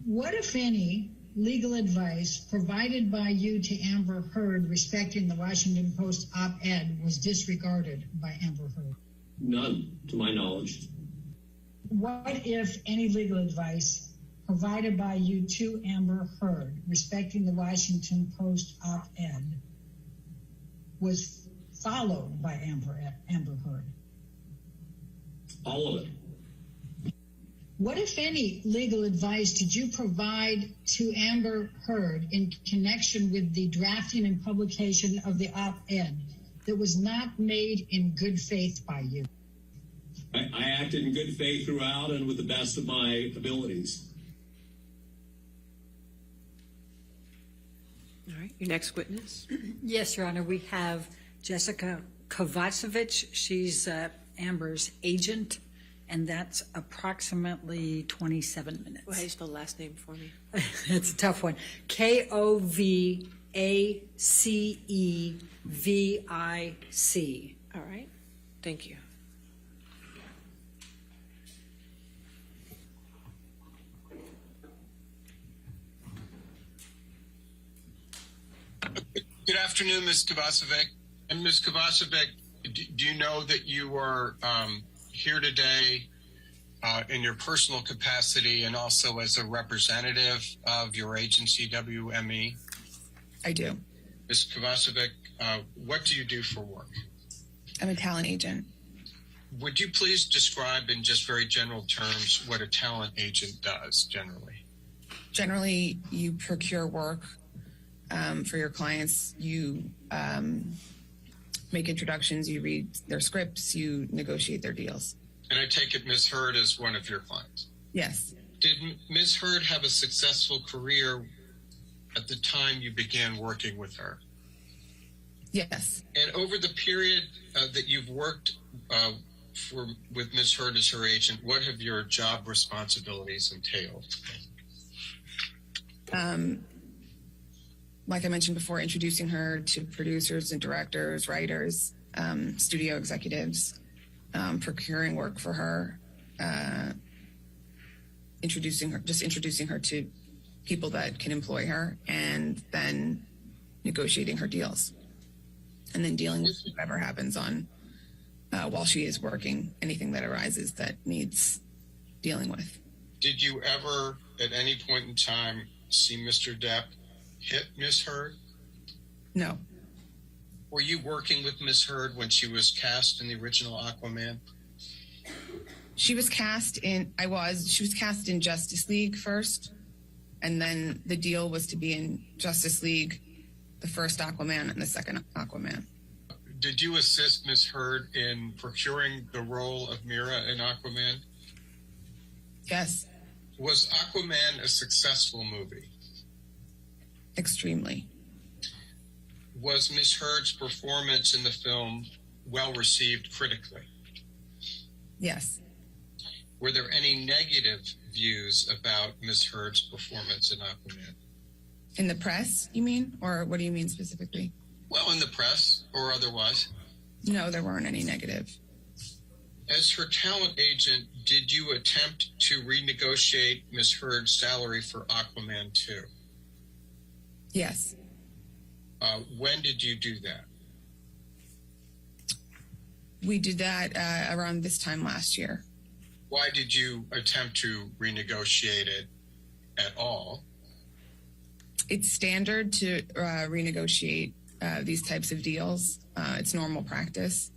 What, if any, legal advice provided by you to Amber Heard respecting the Washington Post op-ed was disregarded by Amber Heard? None, to my knowledge. What, if any, legal advice provided by you to Amber Heard respecting the Washington Post op-ed was followed by Amber Heard? All of it. What, if any, legal advice did you provide to Amber Heard in connection with the drafting and publication of the op-ed that was not made in good faith by you? I acted in good faith throughout and with the best of my abilities. All right, your next witness. Yes, Your Honor. We have Jessica Kovacevic. She's Amber's agent, and that's approximately 27 minutes. Well, how do you spell the last name for me? It's a tough one. Kovacevic. All right, thank you. Good afternoon, Ms. Kovacevic. And Ms. Kovacevic, do you know that you are here today in your personal capacity and also as a representative of your agency, WME? I do. Ms. Kovacevic, what do you do for work? I'm a talent agent. Would you please describe in just very general terms what a talent agent does generally? Generally, you procure work for your clients. You make introductions, you read their scripts, you negotiate their deals. And I take it Ms. Heard is one of your clients? Yes. Did Ms. Heard have a successful career at the time you began working with her? Yes. And over the period that you've worked with Ms. Heard as her agent, what have your job responsibilities entailed? Like I mentioned before, introducing her to producers and directors, writers, studio executives, procuring work for her, introducing her to people that can employ her, and then negotiating her deals, and then dealing with whatever happens on while she is working, anything that arises that needs dealing with. Did you ever, at any point in time, see Mr. Depp hit Ms. Heard? No. Were you working with Ms. Heard when she was cast in the original Aquaman? She was cast in Justice League first, and then the deal was to be in Justice League, the first Aquaman and the second Aquaman. Did you assist Ms. Heard in procuring the role of Mira in Aquaman? Yes. Was Aquaman a successful movie? Extremely. Was Ms. Heard's performance in the film well received critically? Yes. Were there any negative views about Ms. Heard's performance in Aquaman? In the press, you mean? Or what do you mean specifically? Well, in the press or otherwise. No, there weren't any negative. As her talent agent, did you attempt to renegotiate Ms. Heard's salary for Aquaman 2? Yes. When did you do that? We did that around this time last year. Why did you attempt to renegotiate it at all? It's standard to renegotiate these types of deals. It's normal practice.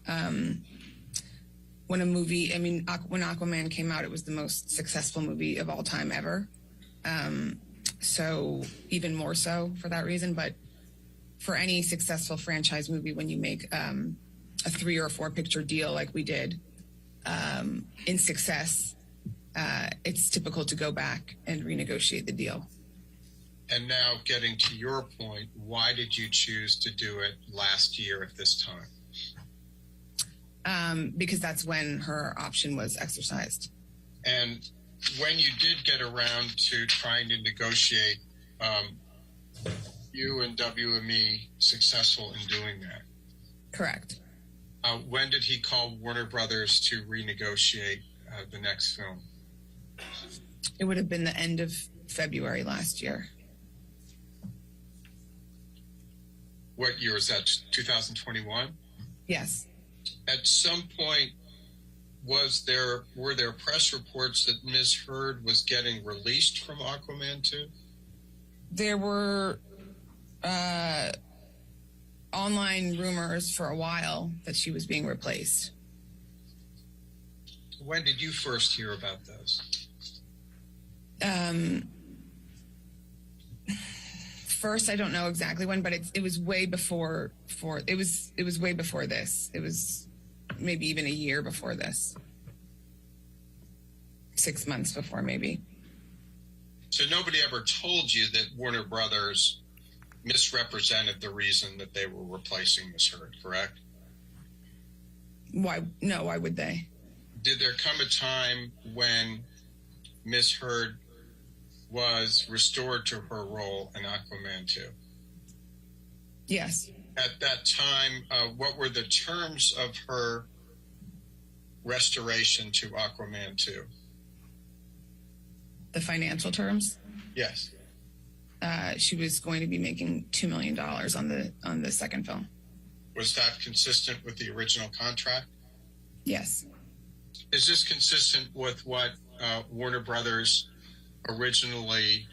When when Aquaman came out, it was the most successful movie of all time ever. So even more so for that reason. But for any successful franchise movie, when you make a 3 or 4 picture deal like we did in success, it's typical to go back and renegotiate the deal. And now getting to your point, why did you choose to do it last year at this time? Because that's when her option was exercised. And when you did get around to trying to negotiate, you and WME successful in doing that? Correct. When did he call Warner Brothers to renegotiate the next film? It would have been the end of February last year. What year is that? 2021? Yes. At some point, were there press reports that Ms. Heard was getting released from Aquaman 2? There were online rumors for a while that she was being replaced. When did you first hear about those? First, I don't know exactly when, but it was way before. It was way before this. It was maybe even a year before this. 6 months before, maybe. So nobody ever told you that Warner Brothers misrepresented the reason that they were replacing Ms. Heard, correct? Why? No, why would they? Did there come a time when Ms. Heard was restored to her role in Aquaman 2? Yes. At that time, what were the terms of her restoration to Aquaman 2? The financial terms? Yes. She was going to be making $2 million on the second film. Was that consistent with the original contract? Yes. Is this consistent with what Warner Brothers originally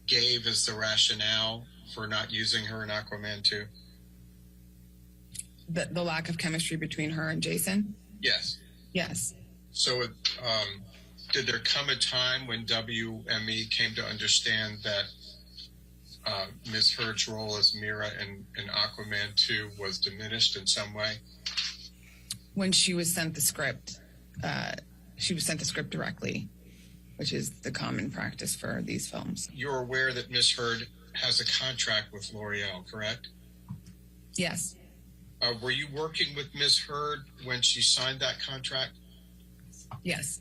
gave as the rationale for not using her in Aquaman 2? The lack of chemistry between her and Jason? Yes. Yes. So did there come a time when WME came to understand that Ms. Heard's role as Mira in Aquaman 2 was diminished in some way? When she was sent the script, directly, which is the common practice for these films. You're aware that Ms. Heard has a contract with L'Oreal, correct? Yes. Were you working with Ms. Heard when she signed that contract? Yes.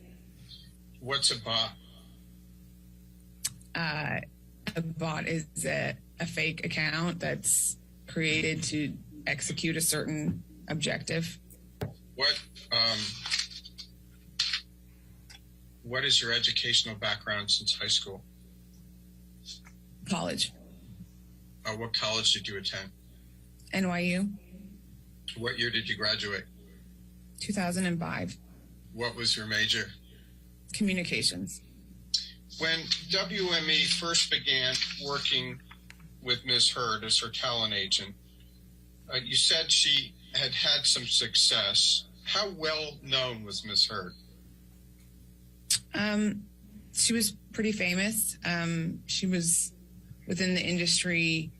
What's a bot? A bot is a fake account that's created to execute a certain objective. What is your educational background since high school? College. What college did you attend? NYU. What year did you graduate? 2005. What was your major? Communications. When WME first began working with Ms. Heard as her talent agent, you said she had had some success. How well known was Ms. Heard? She was pretty famous. She was within the industry.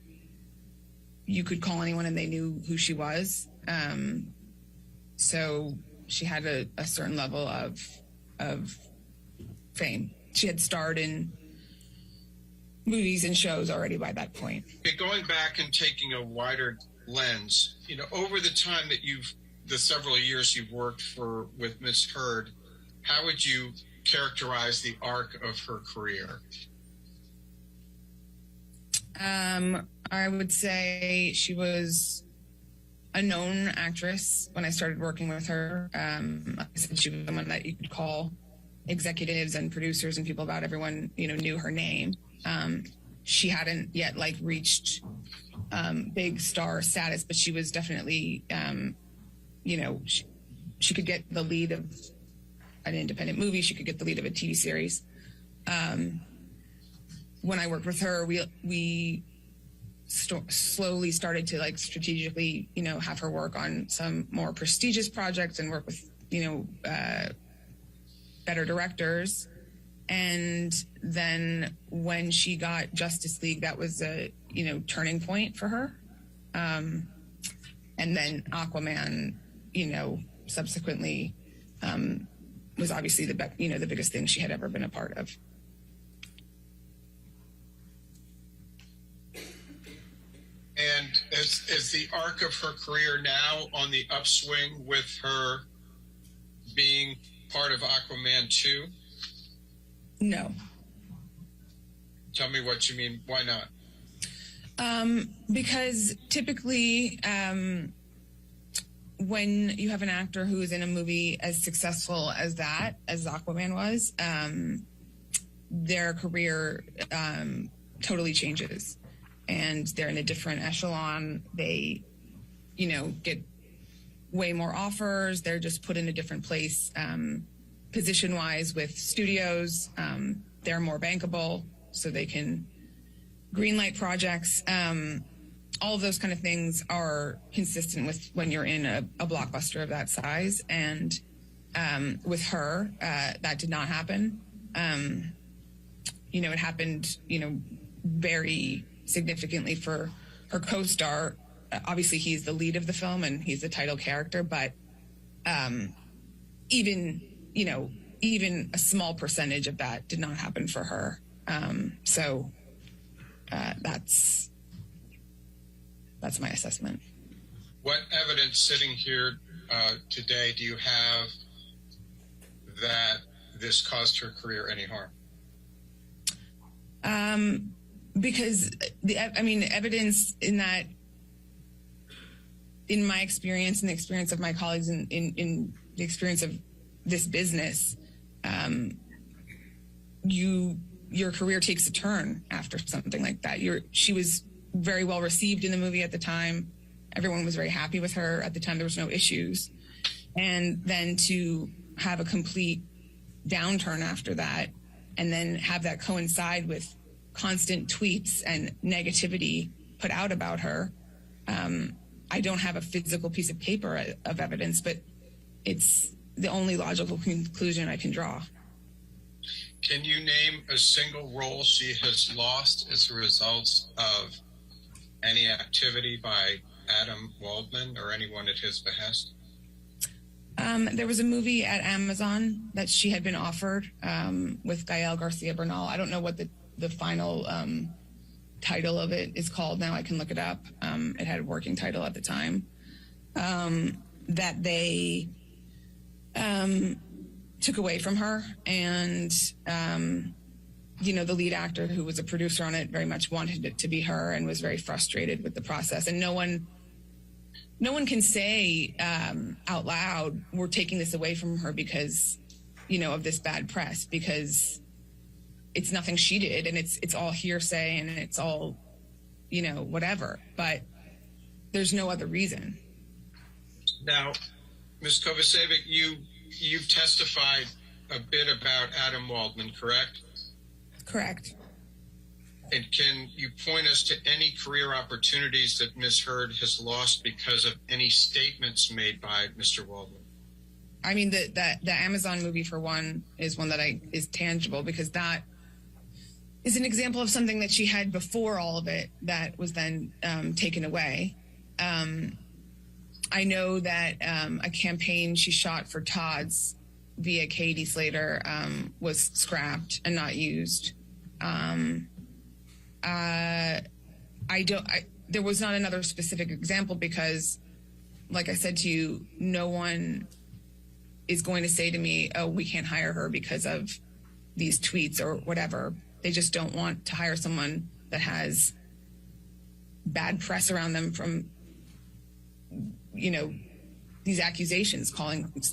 You could call anyone and they knew who she was. So she had a certain level of fame. She had starred in movies and shows already by that point. Going back and taking a wider lens, over the time that the several years you've worked with Ms. Heard, how would you characterize the arc of her career? I would say she was a known actress when I started working with her. Like I said, she was someone that you could call executives and producers and people about everyone, knew her name. She hadn't yet reached big star status, but she was definitely, she could get the lead of an independent movie. She could get the lead of a TV series. When I worked with her, we slowly started to strategically, have her work on some more prestigious projects and work with, better directors. And then when she got Justice League, that was a, turning point for her. And then Aquaman, subsequently, was obviously the biggest thing she had ever been a part of. And is the arc of her career now on the upswing with her being part of Aquaman 2? No. Tell me what you mean. Why not? Because typically, when you have an actor who is in a movie as successful as Aquaman was, their career totally changes. And they're in a different echelon. They, get way more offers. They're just put in a different place, position-wise with studios. They're more bankable, so they can greenlight projects. All of those kind of things are consistent with when you're in a blockbuster of that size. And with her, that did not happen. It happened, very significantly for her co-star. Obviously, he's the lead of the film and he's the title character, but even a small percentage of that did not happen for her. That's my assessment. What evidence sitting here today do you have that this caused her career any harm? Because evidence in that, in my experience and the experience of my colleagues in the experience of this business, your career takes a turn after something like that. She was very well received in the movie at the time. Everyone was very happy with her at the time. There was no issues. And then to have a complete downturn after that, and then have that coincide with constant tweets and negativity put out about her. I don't have a physical piece of paper of evidence, but it's the only logical conclusion I can draw. Can you name a single role she has lost as a result of any activity by Adam Waldman or anyone at his behest? There was a movie at Amazon that she had been offered with Gael Garcia Bernal. I don't know what the final title of it is called now. I can look it up. It had a working title at the time. That they took away from her. And, the lead actor who was a producer on it very much wanted it to be her and was very frustrated with the process. And no one can say out loud, we're taking this away from her because, of this bad press, because it's nothing she did and it's all hearsay and it's all, whatever. But there's no other reason. Now, Ms. Kovacevic, you've testified a bit about Adam Waldman, correct? Correct. And can you point us to any career opportunities that Ms. Heard has lost because of any statements made by Mr. Waldman? I mean, the Amazon movie, for one, is one that is tangible, because that is an example of something that she had before all of it that was then taken away. I know that a campaign she shot for Todd's via Katie Slater was scrapped and not used. There was not another specific example because, like I said to you, no one is going to say to me, oh, we can't hire her because of these tweets or whatever. They just don't want to hire someone that has bad press around them from, these accusations.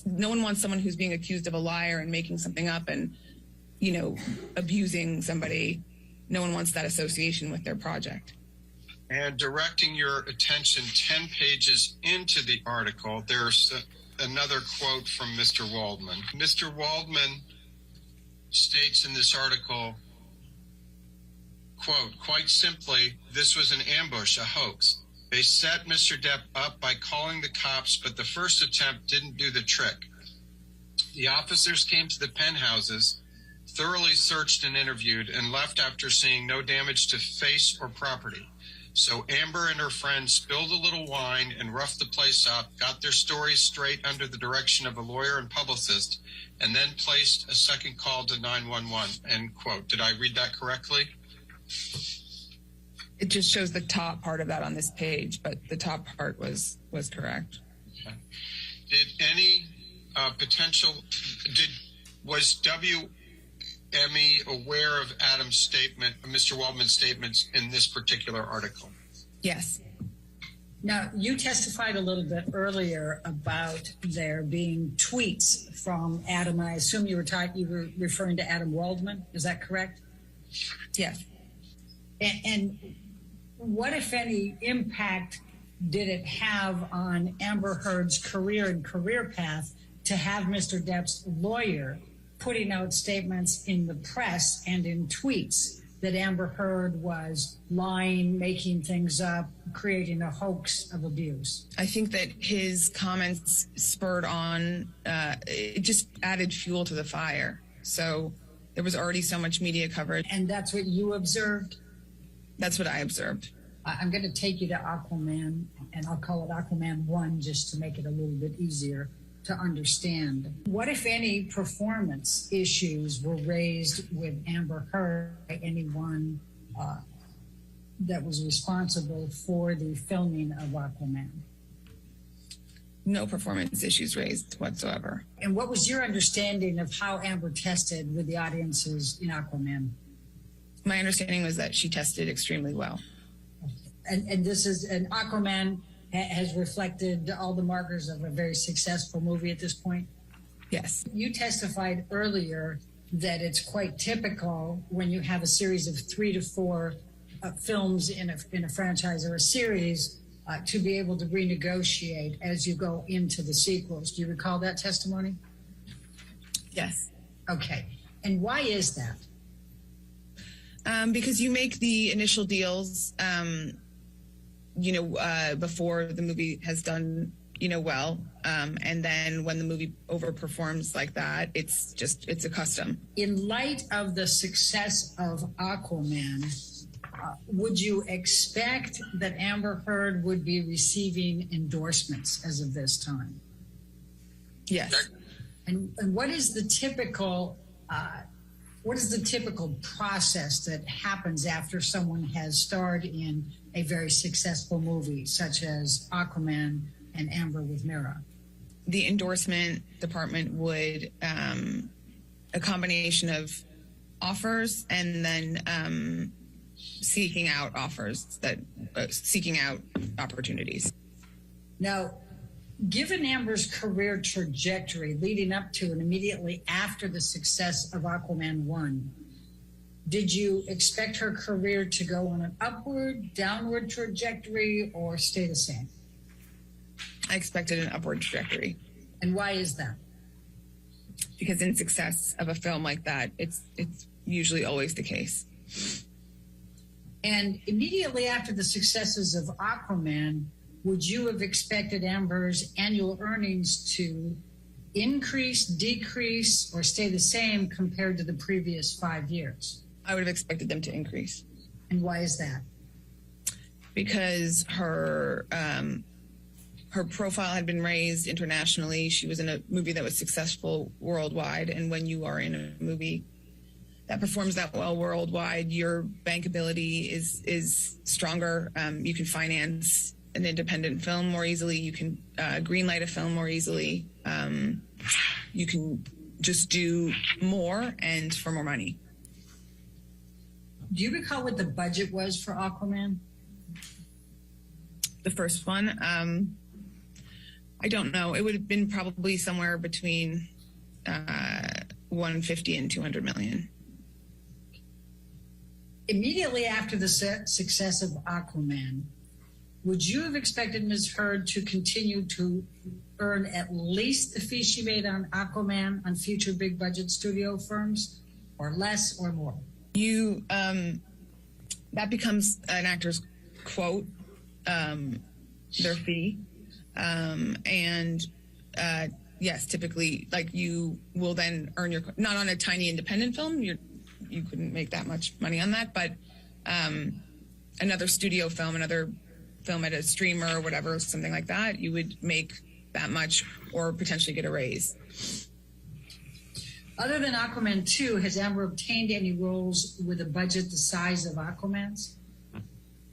No one wants someone who's being accused of a liar and making something up and, abusing somebody. No one wants that association with their project. And directing your attention 10 pages into the article, there's another quote from Mr. Waldman. Mr. Waldman states in this article, quote, quite simply, this was an ambush, a hoax. They set Mr. Depp up by calling the cops, but the first attempt didn't do the trick. The officers came to the penthouses, thoroughly searched and interviewed, and left after seeing no damage to face or property. So Amber and her friends spilled a little wine and roughed the place up, got their stories straight under the direction of a lawyer and publicist, and then placed a second call to 911, end quote. Did I read that correctly? It just shows the top part of that on this page, but the top part was correct. Okay. Did any was WME aware of Adam's statement, Mr. Waldman's statements in this particular article? Yes. Now, you testified a little bit earlier about there being tweets from Adam. I assume you were referring to Adam Waldman. Is that correct? Yes. And what, if any, impact did it have on Amber Heard's career and career path to have Mr. Depp's lawyer putting out statements in the press and in tweets that Amber Heard was lying, making things up, creating a hoax of abuse? I think that his comments spurred on, it just added fuel to the fire. So there was already so much media coverage. And that's what you observed? That's what I observed. I'm going to take you to Aquaman, and I'll call it Aquaman 1 just to make it a little bit easier to understand. What, if any, performance issues were raised with Amber Heard by anyone that was responsible for the filming of Aquaman? No performance issues raised whatsoever. And what was your understanding of how Amber tested with the audiences in Aquaman? My understanding was that she tested extremely well. And this is an Aquaman has reflected all the markers of a very successful movie at this point? Yes. You testified earlier that it's quite typical when you have a series of 3 to 4 films in a franchise or a series to be able to renegotiate as you go into the sequels. Do you recall that testimony? Yes. Okay. And why is that? Because you make the initial deals, before the movie has done, well. And then when the movie overperforms like that, it's a custom. In light of the success of Aquaman, would you expect that Amber Heard would be receiving endorsements as of this time? Yes. And what is the typical process that happens after someone has starred in a very successful movie, such as Aquaman and Amber with Mira? The endorsement department would, a combination of offers and then seeking out opportunities. Now, given Amber's career trajectory leading up to and immediately after the success of Aquaman 1, did you expect her career to go on an upward, downward trajectory, or stay the same? I expected an upward trajectory. And why is that? Because in success of a film like that, it's usually always the case. And immediately after the successes of Aquaman, would you have expected Amber's annual earnings to increase, decrease, or stay the same compared to the previous 5 years? I would have expected them to increase. And why is that? Because her profile had been raised internationally. She was in a movie that was successful worldwide. And when you are in a movie that performs that well worldwide, your bankability is stronger. You can finance an independent film more easily. You can greenlight a film more easily. You can just do more and for more money. Do you recall what the budget was for Aquaman? The first one? I don't know. It would have been probably somewhere between 150 and 200 million. Immediately after the success of Aquaman, would you have expected Ms. Heard to continue to earn at least the fee she made on Aquaman on future big budget studio firms, or less or more? That becomes an actor's quote, their fee. Yes, typically, like, you will then earn your, not on a tiny independent film, you couldn't make that much money on that, but another studio film, another film at a streamer or whatever, something like that, you would make that much or potentially get a raise. Other than Aquaman 2, has Amber obtained any roles with a budget the size of Aquaman's?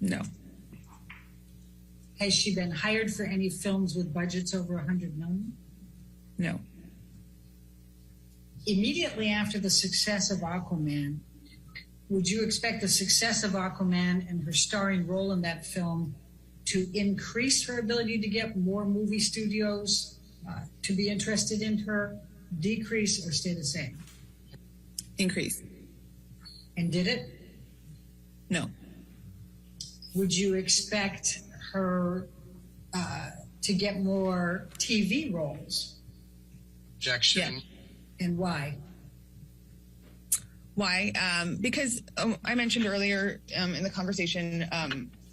No. Has she been hired for any films with budgets over $100 million? No. Immediately after the success of Aquaman, would you expect the success of Aquaman and her starring role in that film to increase her ability to get more movie studios to be interested in her, decrease, or stay the same? Increase. And did it? No. Would you expect her to get more TV roles. Objection. And why? Why? Because I mentioned earlier in the conversation,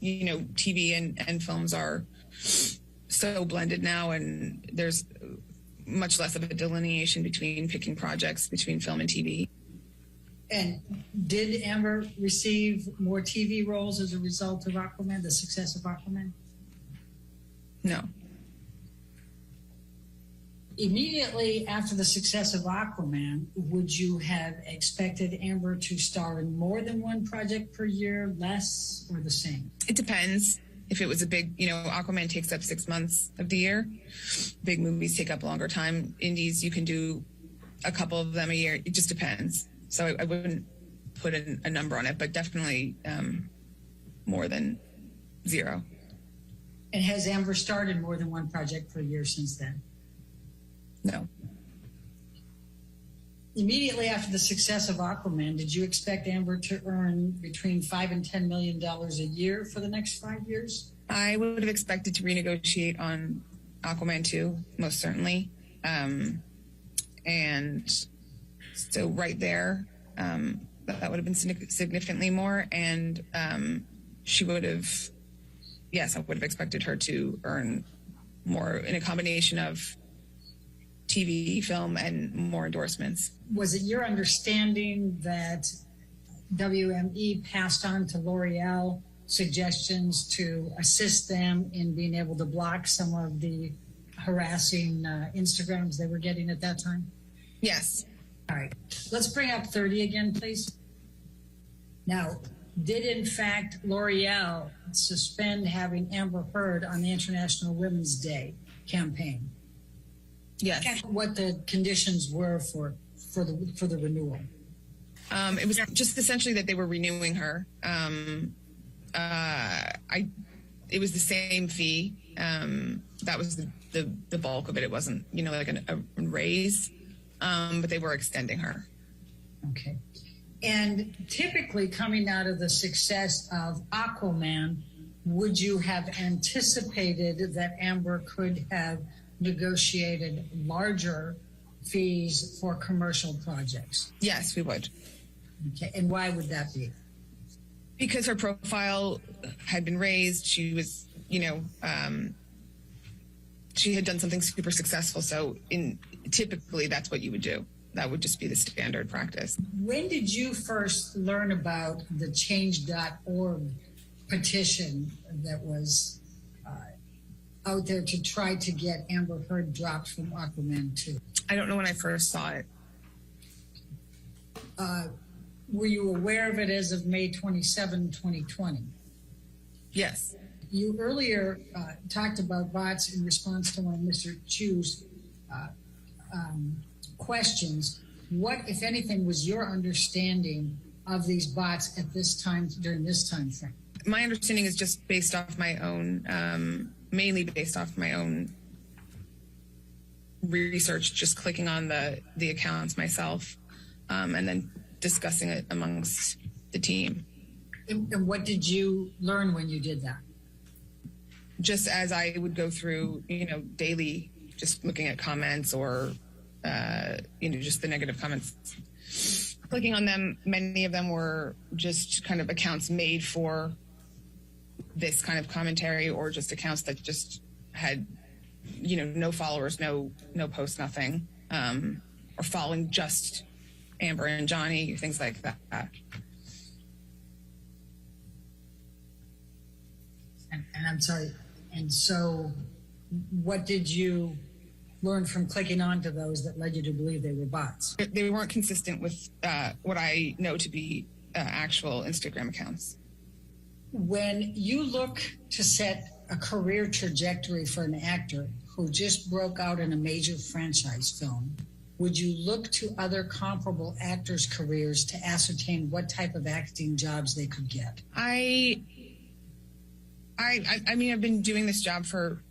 TV and films are so blended now, and there's much less of a delineation between picking projects between film and TV. And did Amber receive more TV roles as a result of Aquaman, the success of Aquaman? No. Immediately after the success of Aquaman, would you have expected Amber to star in more than one project per year, less, or the same? It depends. If it was a big, Aquaman takes up 6 months of the year. Big movies take up longer time. Indies, you can do a couple of them a year. It just depends. So I wouldn't put a number on it, but definitely more than 0. And has Amber starred in more than one project per year since then? No. Immediately after the success of Aquaman, did you expect Amber to earn between $5 and $10 million a year for the next 5 years? I would have expected to renegotiate on Aquaman 2, most certainly. And so right there, that would have been significantly more. And she would have, yes, I would have expected her to earn more in a combination of TV, film, and more endorsements. Was it your understanding that WME passed on to L'Oreal suggestions to assist them in being able to block some of the harassing Instagrams they were getting at that time? Yes. All right. Let's bring up 30 again, please. Now, did in fact L'Oreal suspend having Amber Heard on the International Women's Day campaign? Yes. What the conditions were for the renewal? It was just essentially that they were renewing her. It was the same fee. That was the bulk of it. It wasn't, like a raise, but they were extending her. Okay. And typically coming out of the success of Aquaman, would you have anticipated that Amber could have negotiated larger fees for commercial projects? Yes, we would. Okay, and why would that be? Because her profile had been raised. She was, she had done something super successful. So typically that's what you would do. That would just be the standard practice. When did you first learn about the change.org petition that was out there to try to get Amber Heard dropped from Aquaman 2? I don't know when I first saw it. Were you aware of it as of May 27, 2020? Yes. You earlier talked about bots in response to one of Mr. Chu's questions. What, if anything, was your understanding of these bots at this time, during this time frame? My understanding is just based off my own, mainly based off my own research, just clicking on the accounts myself, and then discussing it amongst the team. And what did you learn when you did that? Just as I would go through, daily, just looking at comments or, just the negative comments, clicking on them. Many of them were just kind of accounts made for this kind of commentary, or just accounts that just had, no followers, no posts, nothing, or following just Amber and Johnny, things like that. And I'm sorry. And so what did you learn from clicking onto those that led you to believe they were bots? They weren't consistent with what I know to be actual Instagram accounts. When you look to set a career trajectory for an actor who just broke out in a major franchise film, would you look to other comparable actors' careers to ascertain what type of acting jobs they could get? I mean, I've been doing this job for,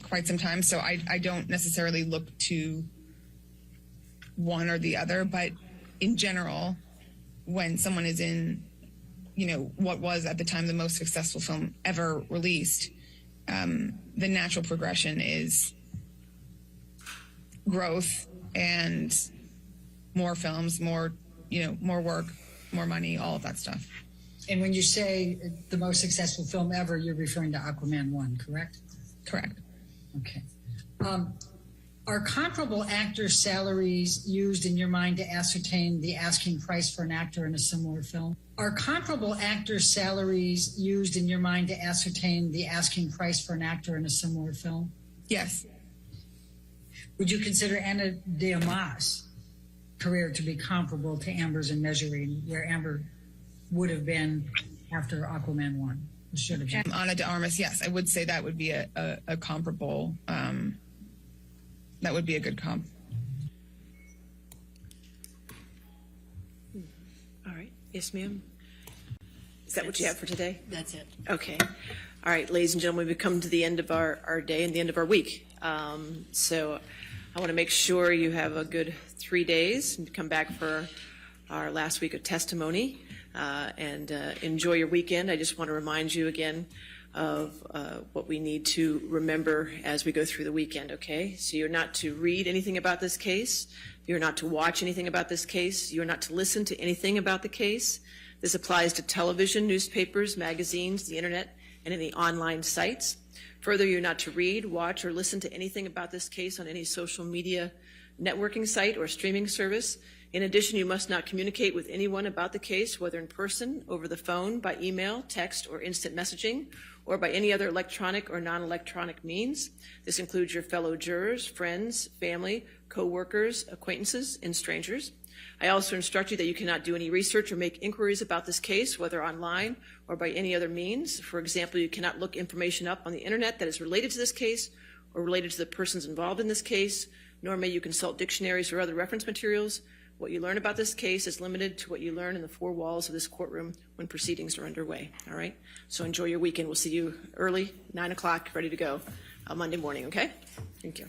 quite some time, so I don't necessarily look to one or the other, but in general, when someone is in, what was at the time the most successful film ever released, the natural progression is growth and more films, more, more work, more money, all of that stuff. And when you say the most successful film ever, you're referring to Aquaman 1, correct? Correct. Okay. Are comparable actors' salaries used in your mind to ascertain the asking price for an actor in a similar film? Are comparable actors' salaries used in your mind to ascertain the asking price for an actor in a similar film? Yes. Would you consider Ana de Armas' career to be comparable to Amber's in measuring, where Amber would have been after Aquaman 1? Should have been. Ana de Armas, yes, I would say that would be a comparable. That would be a good comp. All right. Yes, ma'am. Is that what you have for today? That's it. Okay. All right, ladies and gentlemen, we've come to the end of our day and the end of our week. So I want to make sure you have a good 3 days and come back for our last week of testimony and enjoy your weekend. I just want to remind you again of what we need to remember as we go through the weekend, okay? So you're not to read anything about this case. You're not to watch anything about this case. You're not to listen to anything about the case. This applies to television, newspapers, magazines, the internet, and any online sites. Further, you're not to read, watch, or listen to anything about this case on any social media networking site or streaming service. In addition, you must not communicate with anyone about the case, whether in person, over the phone, by email, text, or instant messaging, or by any other electronic or non-electronic means. This includes your fellow jurors, friends, family, co-workers, acquaintances, and strangers. I also instruct you that you cannot do any research or make inquiries about this case, whether online or by any other means. For example, you cannot look information up on the internet that is related to this case or related to the persons involved in this case, nor may you consult dictionaries or other reference materials. What you learn about this case is limited to what you learn in the four walls of this courtroom when proceedings are underway, all right? So enjoy your weekend. We'll see you early, 9 o'clock, ready to go Monday morning, okay? Thank you.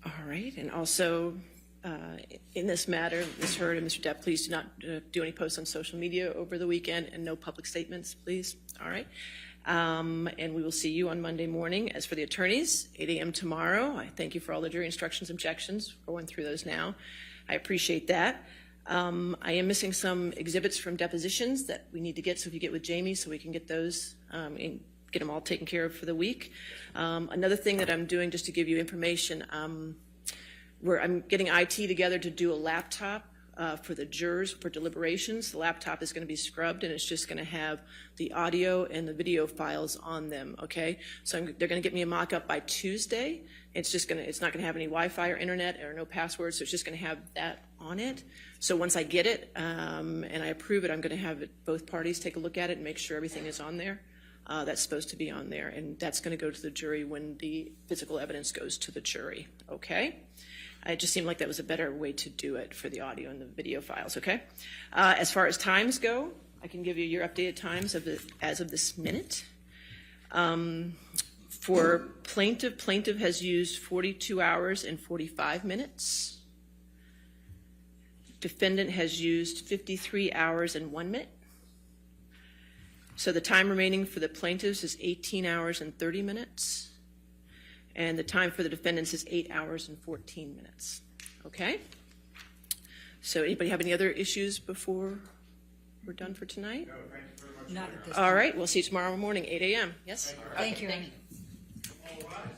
All right, and also in this matter, Ms. Hurd and Mr. Depp, please do not do any posts on social media over the weekend and no public statements, please. All right, and we will see you on Monday morning. As for the attorneys, 8 a.m. tomorrow. I thank you for all the jury instructions, objections. We're going through those now. I appreciate that. I am missing some exhibits from depositions that we need to get, so if you get with Jamie so we can get those and get them all taken care of for the week. Another thing that I'm doing, just to give you information, where I'm getting IT together to do a laptop for the jurors for deliberations. The laptop is going to be scrubbed and it's just going to have the audio and the video files on them, okay? So they're going to get me a mock-up by Tuesday. It's not going to have any Wi-Fi or internet or no passwords, so it's just going to have that on it. So once I get it and I approve it, I'm going to have both parties take a look at it and make sure everything is on there. That's supposed to be on there, and that's going to go to the jury when the physical evidence goes to the jury, okay? It just seemed like that was a better way to do it for the audio and the video files, okay? As far as times go, I can give you your updated times as of this minute. For plaintiff has used 42 hours and 45 minutes. Defendant has used 53 hours and 1 minute. So the time remaining for the plaintiffs is 18 hours and 30 minutes. And the time for the defendants is 8 hours and 14 minutes. Okay? So anybody have any other issues before we're done for tonight? No, thank you very much. Not at this All time. right, we'll see you tomorrow morning, 8 a.m. Yes? Thank you. Thank you. All right.